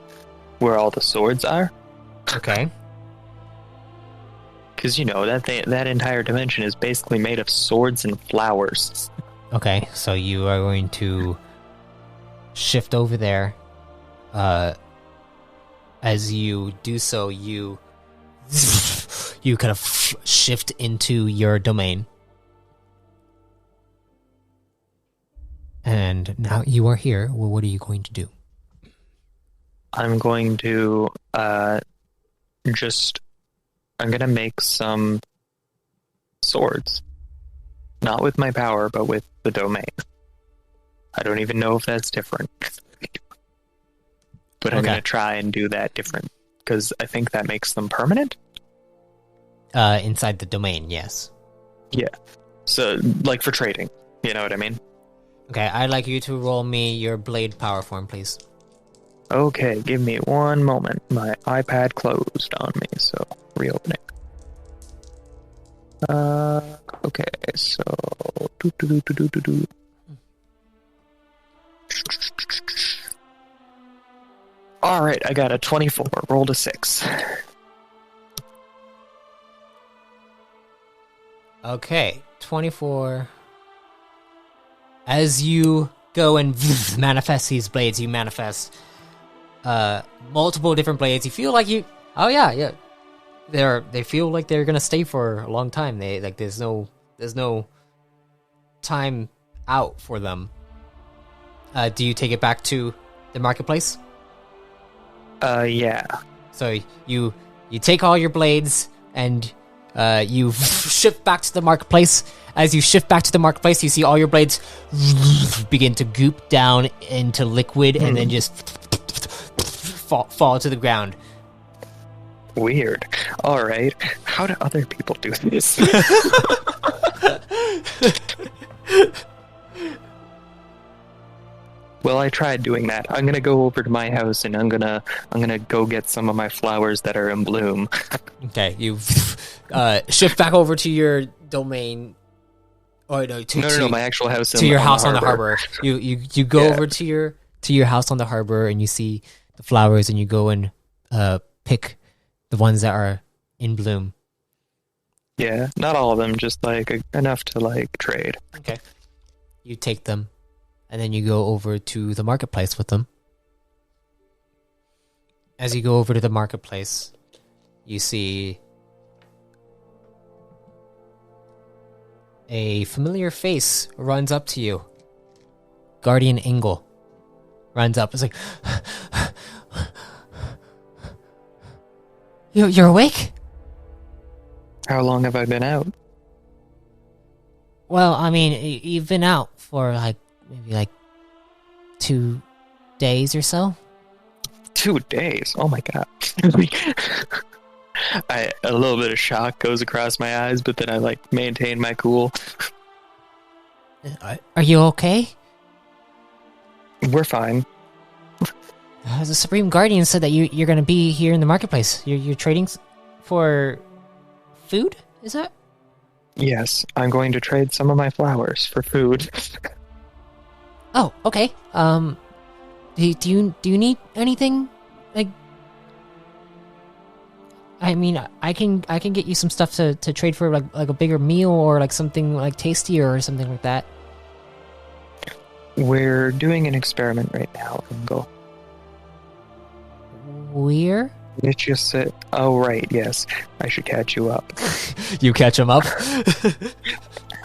where all the swords are. Okay. Because, you know, that entire dimension is basically made of swords and flowers. Okay, so you are going to shift over there. As you do so, you kind of shift into your domain. And now you are here. Well, what are you going to do? I'm going to I'm going to make some swords. Not with my power, but with the domain. I don't even know if that's different. But I'm going to try and do that different, because I think that makes them permanent? Inside the domain, yes. Yeah. So, like for trading, you know what I mean? Okay, I'd like you to roll me your blade power form, please. Okay, give me one moment. My iPad closed on me, so reopening. Okay, so... Alright, I got a 24. Rolled a 6. Okay, 24. As you go and manifest these blades, you manifest multiple different blades. You feel like yeah. They feel like they're gonna stay for a long time. They like there's no time out for them. Do you take it back to the marketplace? Yeah. So you take all your blades and you shift back to the marketplace. As you shift back to the marketplace, you see all your blades begin to goop down into liquid and then just fall to the ground. Weird. All right. How do other people do this? Well, I tried doing that. I'm gonna go over to my house and I'm gonna go get some of my flowers that are in bloom. Okay, you shift back over to your domain. Oh no, No, my actual house. To your house on the harbor. You go over to your house on the harbor and you see the flowers and you go and pick the ones that are in bloom. Yeah, not all of them, just like enough to like trade. Okay. You take them. And then you go over to the marketplace with them. As you go over to the marketplace, you see a familiar face runs up to you. Guardian Engel runs up. It's like, you're awake? How long have I been out? Well, I mean, you've been out for maybe 2 days or so. 2 days? Oh my god. A little bit of shock goes across my eyes, but then I maintain my cool. Are you okay? We're fine. The Supreme Guardian said that you're going to be here in the marketplace. You're trading for food, is that? Yes, I'm going to trade some of my flowers for food. Oh, okay. Do you need anything? I mean, I can get you some stuff to trade for like a bigger meal or something tastier or something like that. We're doing an experiment right now, Engel. We're? It's just that. Oh right, yes. I should catch you up. You catch him up?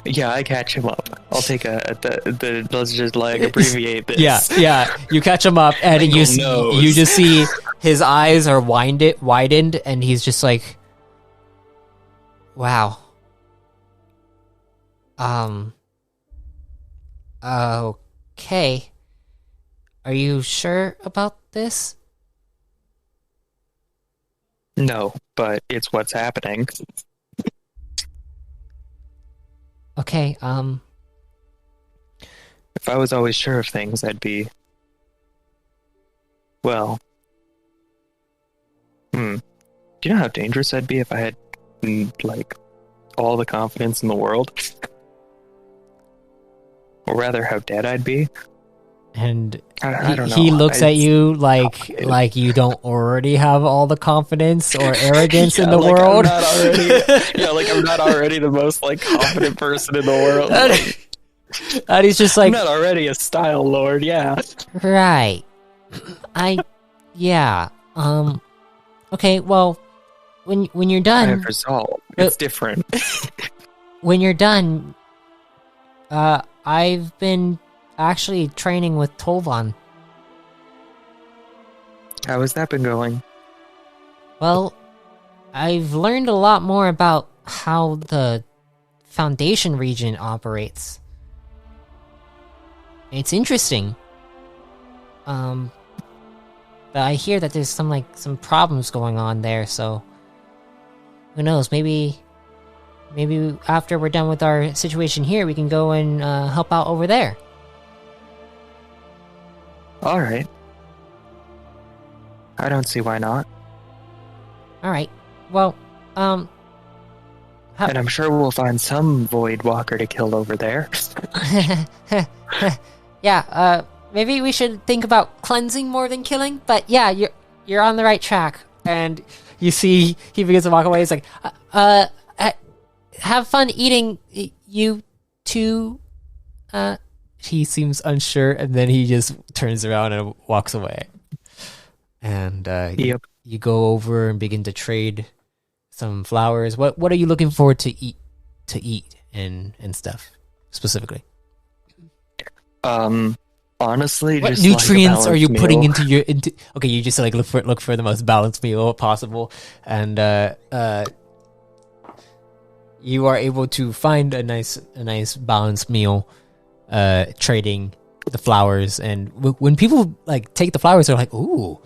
Yeah, I catch him up. I'll take let's just abbreviate this. Yeah. You catch him up, and you just see his eyes are widened, and he's just like, "Wow." Okay. Are you sure about this? No, but it's what's happening. Okay, If I was always sure of things, I'd be... Well... Do you know how dangerous I'd be if I had, all the confidence in the world? Or rather, how dead I'd be? And I don't know. He looks at you like you don't already have all the confidence or arrogance in the world. I'm not already the most confident person in the world. And he's just like, I'm not already a style lord. Yeah. right. Yeah. Okay. Well, when you're done, I have resolve. It's different. When you're done, I've been actually training with Tolvan. How has that been going? Well, I've learned a lot more about how the Foundation region operates. It's interesting. But I hear that there's some problems going on there, so who knows, maybe after we're done with our situation here, we can go and help out over there. All right. I don't see why not. All right. Well, and I'm sure we'll find some Void Walker to kill over there. yeah. Maybe we should think about cleansing more than killing. But yeah, you're on the right track. And you see he begins to walk away. He's like, have fun eating, you two. He seems unsure, and then he just turns around and walks away. And Yep. You go over and begin to trade some flowers. What are you looking forward to eat and stuff specifically? Honestly, What just nutrients like a are you balanced putting meal. into your into? Okay, you just like look for the most balanced meal possible, and you are able to find a nice balanced meal, trading the flowers. And when people like take the flowers, they're like, "Ooh,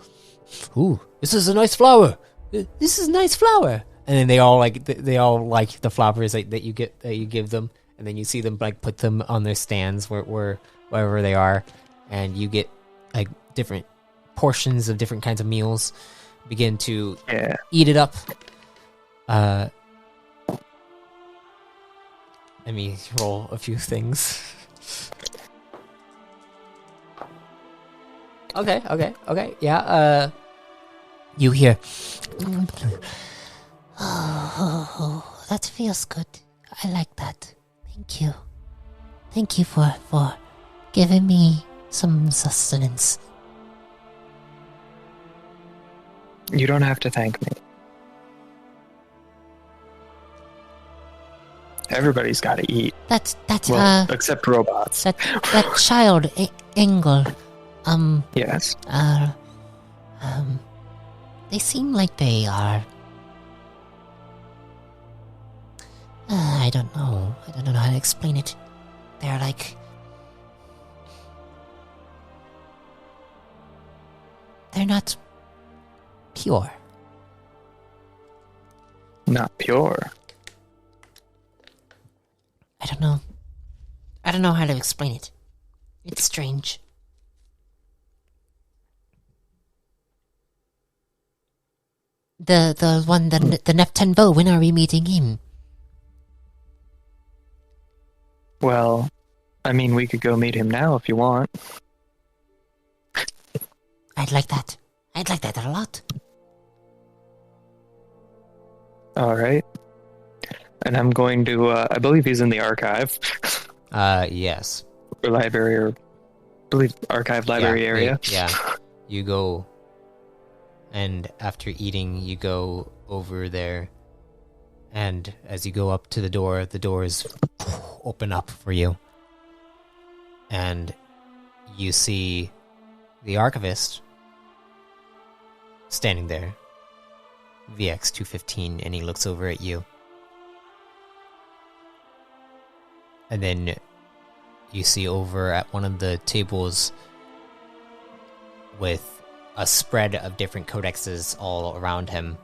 this is a nice flower. This is a nice flower." And then they all like the flowers that you give them, and then you see them like put them on their stands wherever they are, and you get like different portions of different kinds of meals. Begin to eat it up. Let me roll a few things. Okay. Yeah. You hear. Oh, that feels good. I like that. Thank you. Thank you for giving me some sustenance. You don't have to thank me. Everybody's got to eat. That Except robots. that child Engel. Yes. They seem like they are. I don't know. I don't know how to explain it. They're like. They're not pure. Not pure. I don't know. I don't know how to explain it. It's strange. The one, the Neptenvo, when are we meeting him? Well, I mean, we could go meet him now if you want. I'd like that. I'd like that a lot. All right. And I'm going to, I believe he's in the archive. Yes. Or library, or I believe archive library area. Yeah. You go, and after eating, you go over there, and as you go up to the doors open up for you, and you see the archivist standing there, VX215, and he looks over at you. And then you see over at one of the tables with a spread of different codexes all around him,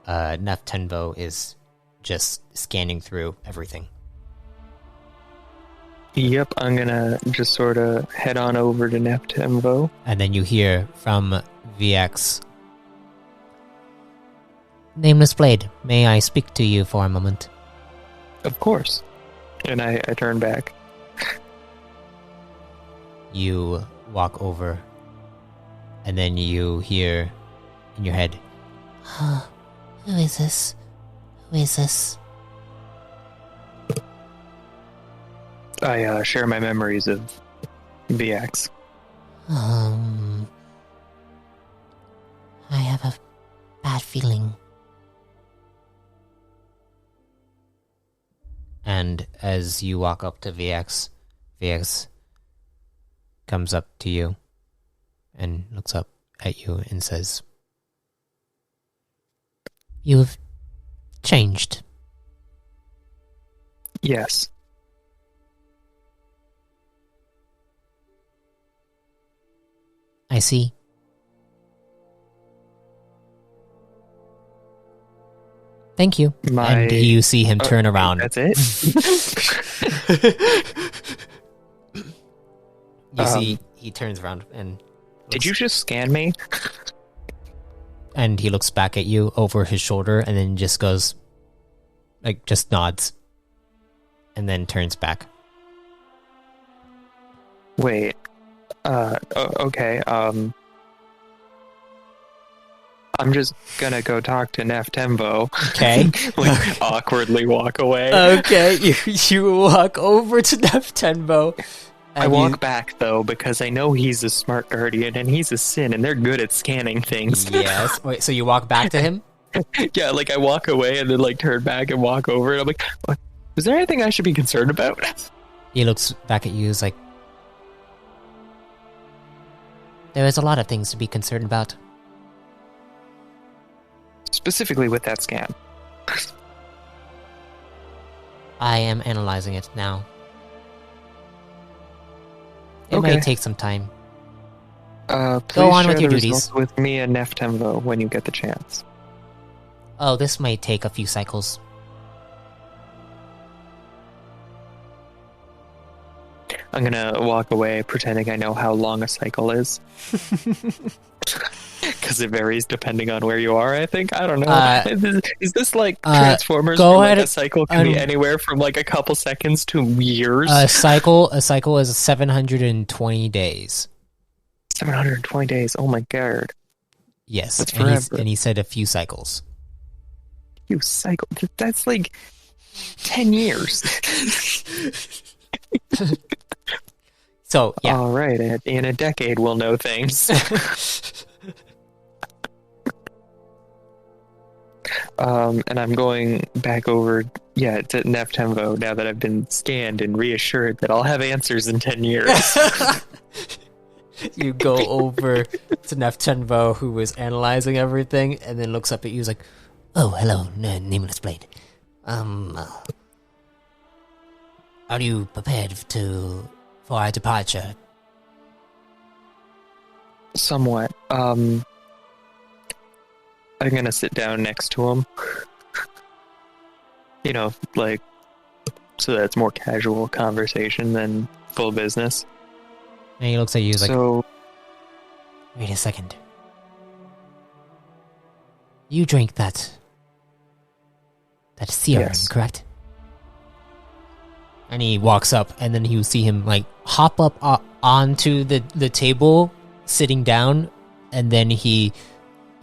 Neptenvo is just scanning through everything. Yep, I'm gonna just sort of head on over to Neptemvo. And then you hear from VX, Nameless Blade, may I speak to you for a moment? Of course. And I turn back. you walk over, and then you hear in your head, Who is this? Who is this? I share my memories of VX. I have a bad feeling. and as you walk up to VX, VX comes up to you and looks up at you and says, You've changed. Yes. I see. Thank you. and you see him turn around. That's it? You see he turns around and Did you just scan me? and he looks back at you over his shoulder and then just goes, like, just nods and then turns back. Wait. Okay. I'm just gonna go talk to Neftemvo. Okay. Like, awkwardly walk away. Okay, you walk over to Neftenbo. I walk back, though, because I know he's a smart guardian and he's a Sin, and they're good at scanning things. Yes. Wait, so you walk back to him? Yeah, like, I walk away and then, like, turn back and walk over, and I'm like, what? Is there anything I should be concerned about? He looks back at you, he's like, there is a lot of things to be concerned about. Specifically with that scan. I am analyzing it now. It Okay. may take some time. Please Go on share with your the duties. results with me and Neftemvo when you get the chance. Oh, this may take a few cycles. I'm gonna walk away pretending I know how long a cycle is. Because it varies depending on where you are, I think. I don't know. Is this like Transformers go where like ahead a cycle can be anywhere from like a couple seconds to years? A cycle is 720 days. 720 days. Oh my god. Yes, That's and forever. he said a few cycles. You cycle. That's like 10 years. So, yeah. All right. In a decade, we'll know things. And I'm going back over, to Neftemvo now that I've been scanned and reassured that I'll have answers in 10 years. You go over to Neftenvo, who was analyzing everything, and then looks up at you. He's like, "Oh, hello, Nameless Blade. Are you prepared for our departure?" Somewhat. I'm gonna sit down next to him. You know, like, so that it's more casual conversation than full business. And he looks at you. He's like, So, "Wait a second. You drink that serum, Yes. correct?" And he walks up, and then you see him like hop up onto the table, sitting down, and then you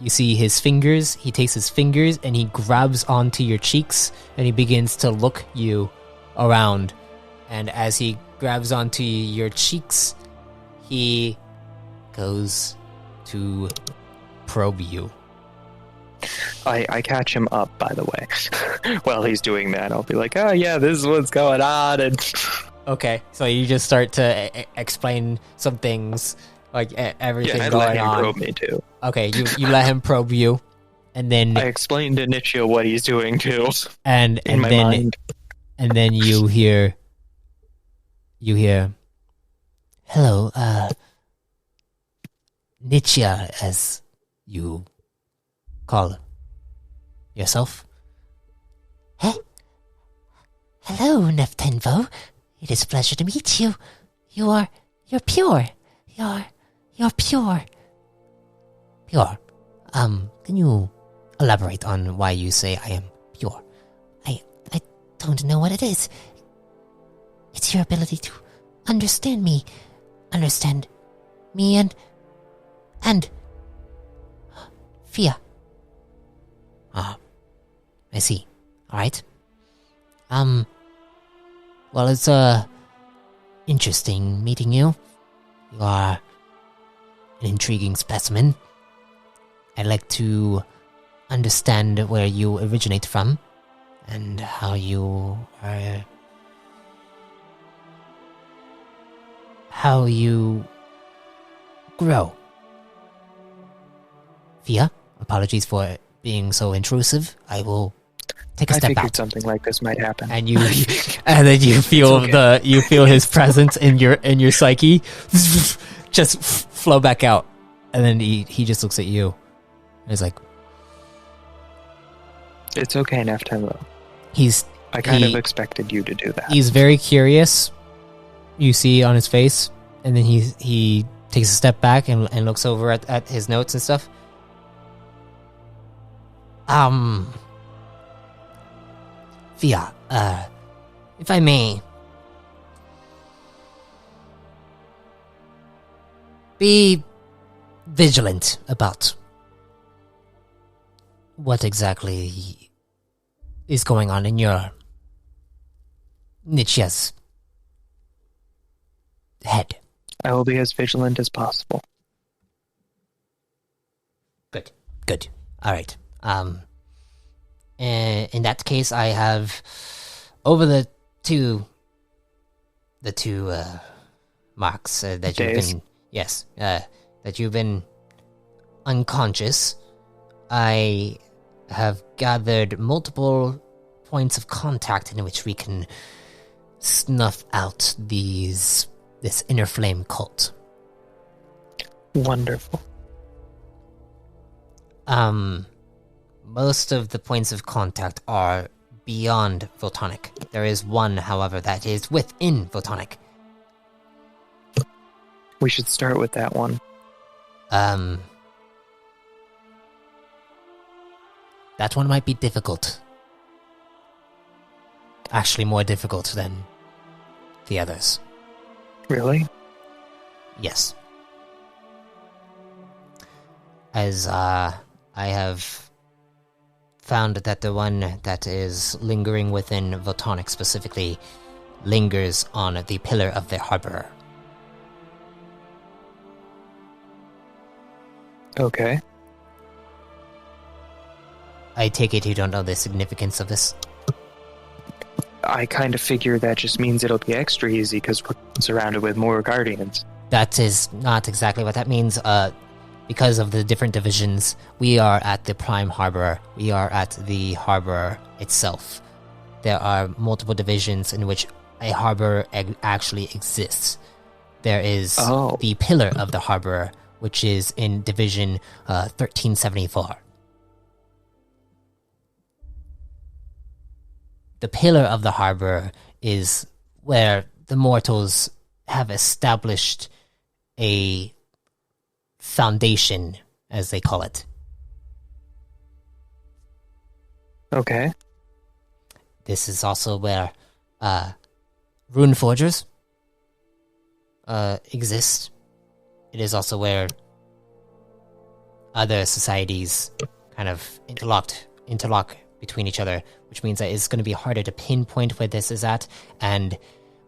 see his fingers. He takes his fingers and he grabs onto your cheeks, and he begins to look you around. And as he grabs onto your cheeks, he goes to probe you. I catch him up, by the way. While he's doing that, I'll be like, oh yeah, this is what's going on, and... Okay, so you just start to explain some things, like everything Yeah, I'd going let him on. probe me too. Okay, you let him probe you, and then I explained to Nichio what he's doing too. and In my mind. and then you hear, "Hello, Nichia, as you call yourself." Hello, Neftenvo. It is a pleasure to meet you. You're pure. You're pure. Pure. Can you elaborate on why you say I am pure? I don't know what it is. It's your ability to understand me and fear. Ah, I see. All right. Well, it's interesting meeting you. You are an intriguing specimen. I'd like to understand where you originate from and how you grow. Fia, apologies for being so intrusive. I will take a I step figured out. something like this might happen. And you and then you feel you feel his presence in your psyche just flow back out. And then he just looks at you. And he's like, It's okay, Neftemvo. I kind of expected you to do that. He's very curious. You see on his face, and then he takes a step back and looks over at his notes and stuff. Fia, if I may, be vigilant about what exactly is going on in your Nichia's head. I will be as vigilant as possible. Good. All right. In that case, I have over the two marks that you've Days? been. Yes. That that you've been unconscious, I have gathered multiple points of contact in which we can snuff out this inner flame cult. Wonderful. Most of the points of contact are beyond Photonic. There is one, however, that is within Photonic. We should start with that one. That one might be difficult. Actually, more difficult than the others. Really? Yes. As I have found that the one that is lingering within Photonic specifically lingers on the pillar of the harbor. Okay. I take it you don't know the significance of this? I kind of figure that just means it'll be extra easy because we're surrounded with more guardians. That is not exactly what that means. Because of the different divisions, we are at the prime harbor. We are at the harbor itself. There are multiple divisions in which a harbor actually exists. There is the pillar of the harbor, which is in division 1374. The pillar of the harbor is where the mortals have established a foundation, as they call it. Okay. This is also where rune forgers exist. It is also where other societies kind of interlock between each other, which means that it's going to be harder to pinpoint where this is at, and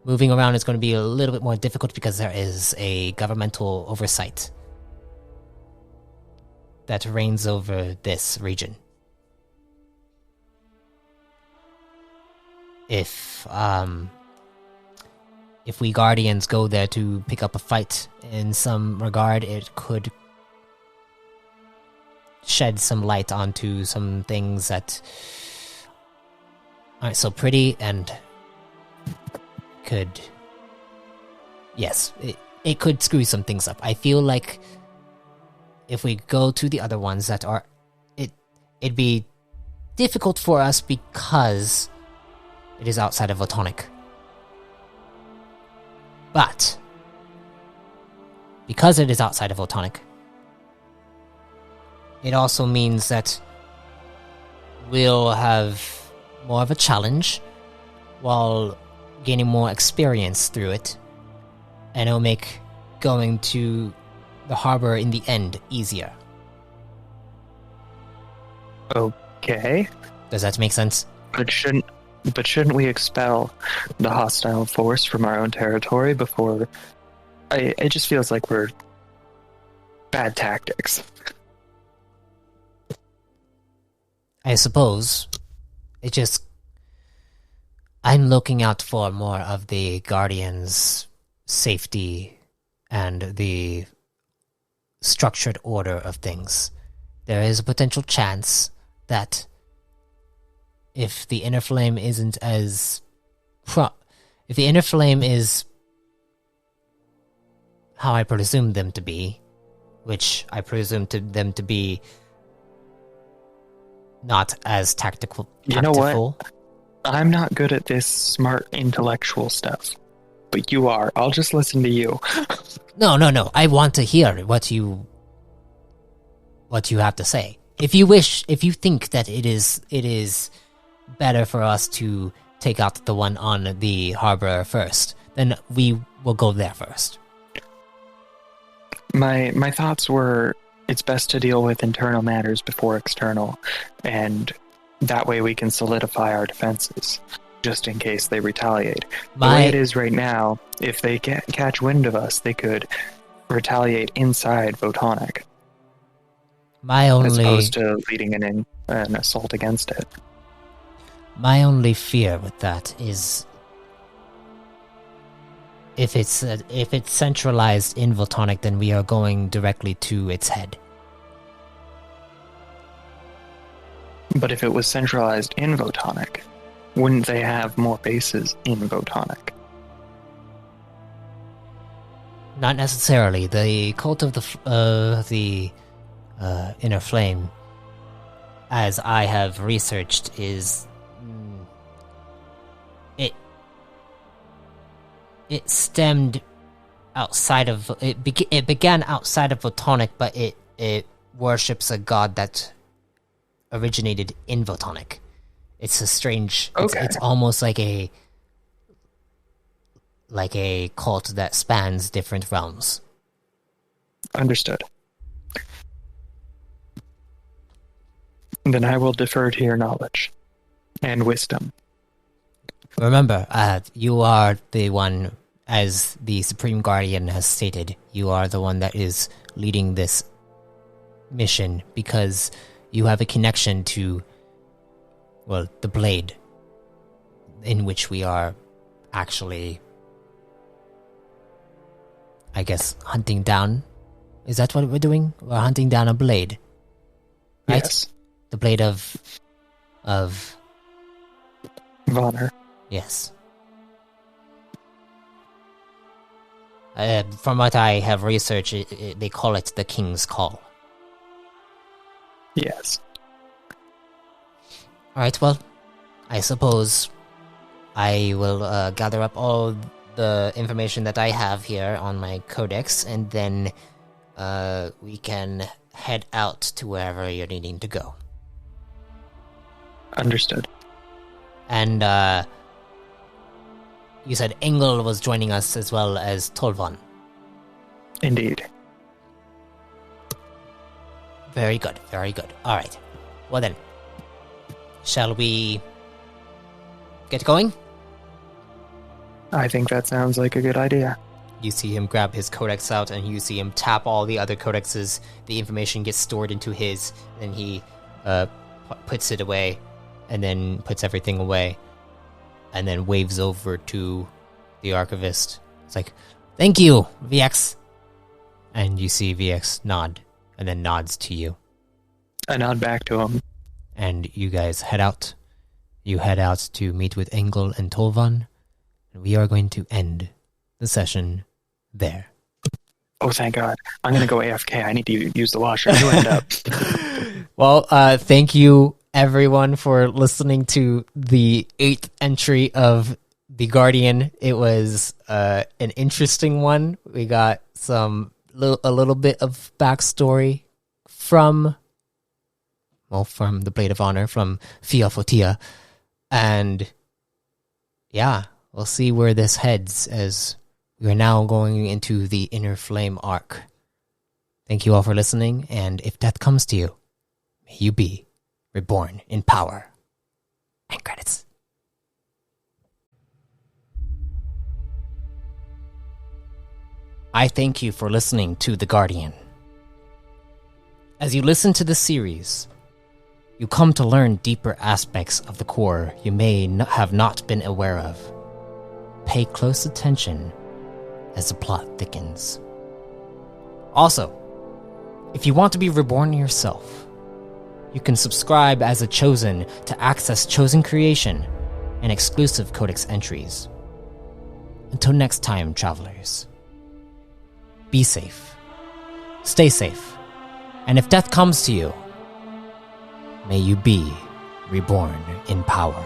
moving around is going to be a little bit more difficult because there is a governmental oversight that reigns over this region. If we Guardians go there to pick up a fight in some regard, it could shed some light onto some things that aren't so pretty and could... Yes, it could screw some things up. I feel like if we go to the other ones that are... It'd be difficult for us because it is outside of Photonic. But because it is outside of Photonic, it also means that we'll have more of a challenge while gaining more experience through it, and it'll make going to the harbor in the end easier. Okay. Does that make sense? But shouldn't we expel the hostile force from our own territory before... It just feels like we're bad tactics. I suppose. It just... I'm looking out for more of the Guardians' safety and the structured order of things. There is a potential chance that if the inner flame isn't as... if the inner flame is how I presume them to be, which I presume them to be not as tactical. You know what? I'm not good at this smart intellectual stuff, but you are. I'll just listen to you. No. I want to hear what you have to say. If you think that it is better for us to take out the one on the harbor first, then we will go there first. My thoughts were, it's best to deal with internal matters before external, and that way we can solidify our defenses, just in case they retaliate. The way it is right now, if they catch wind of us, they could retaliate inside Photonic. As opposed to leading an assault against it. My only fear with that is If it's centralized in Voltonic, then we are going directly to its head. But if it was centralized in Votonic, wouldn't they have more bases in Votonic? Not necessarily. The cult of the Inner Flame, as I have researched, is it stemmed outside of it. It began outside of Votonic, but it worships a god that originated in Votonic. It's a strange. Okay. It's almost like a cult that spans different realms. Understood. Then I will defer to your knowledge and wisdom. Remember, you are the one, as the Supreme Guardian has stated, you are the one that is leading this mission because you have a connection to, well, the blade in which we are actually, I guess, hunting down. Is that what we're doing? We're hunting down a blade, right? Yes. The blade of Vonner. yes. From what I have researched, they call it the King's Call. Yes. Alright, well, I suppose I will gather up all the information that I have here on my codex, and then we can head out to wherever you're needing to go. Understood. And you said Engel was joining us as well as Tolvan. Indeed. Very good, very good. Alright. Well then, shall we get going? I think that sounds like a good idea. You see him grab his codex out, and you see him tap all the other codexes. The information gets stored into his, and he puts it away, and then puts everything away, and then waves over to the archivist. It's like, thank you, VX. And you see VX nod, and then nods to you. I nod back to him. And you guys head out. You head out to meet with Engel and Tolvan, and we are going to end the session there. Oh, thank God. I'm going to go AFK. I need to use the washroom. You end up. Well, thank you, everyone, for listening to the 8th entry of The Guardian. It was an interesting one. We got a little bit of backstory from the Blade of Honor, from Fia Fotia. And yeah, we'll see where this heads as we are now going into the Inner Flame arc. Thank you all for listening, and if death comes to you, may you be reborn in power. End credits. I thank you for listening to The Guardian. As you listen to the series, you come to learn deeper aspects of the core you may have not been aware of. Pay close attention as the plot thickens. Also, if you want to be reborn yourself, you can subscribe as a Chosen to access Chosen creation and exclusive codex entries. Until next time, travelers, be safe, stay safe, and if death comes to you, may you be reborn in power.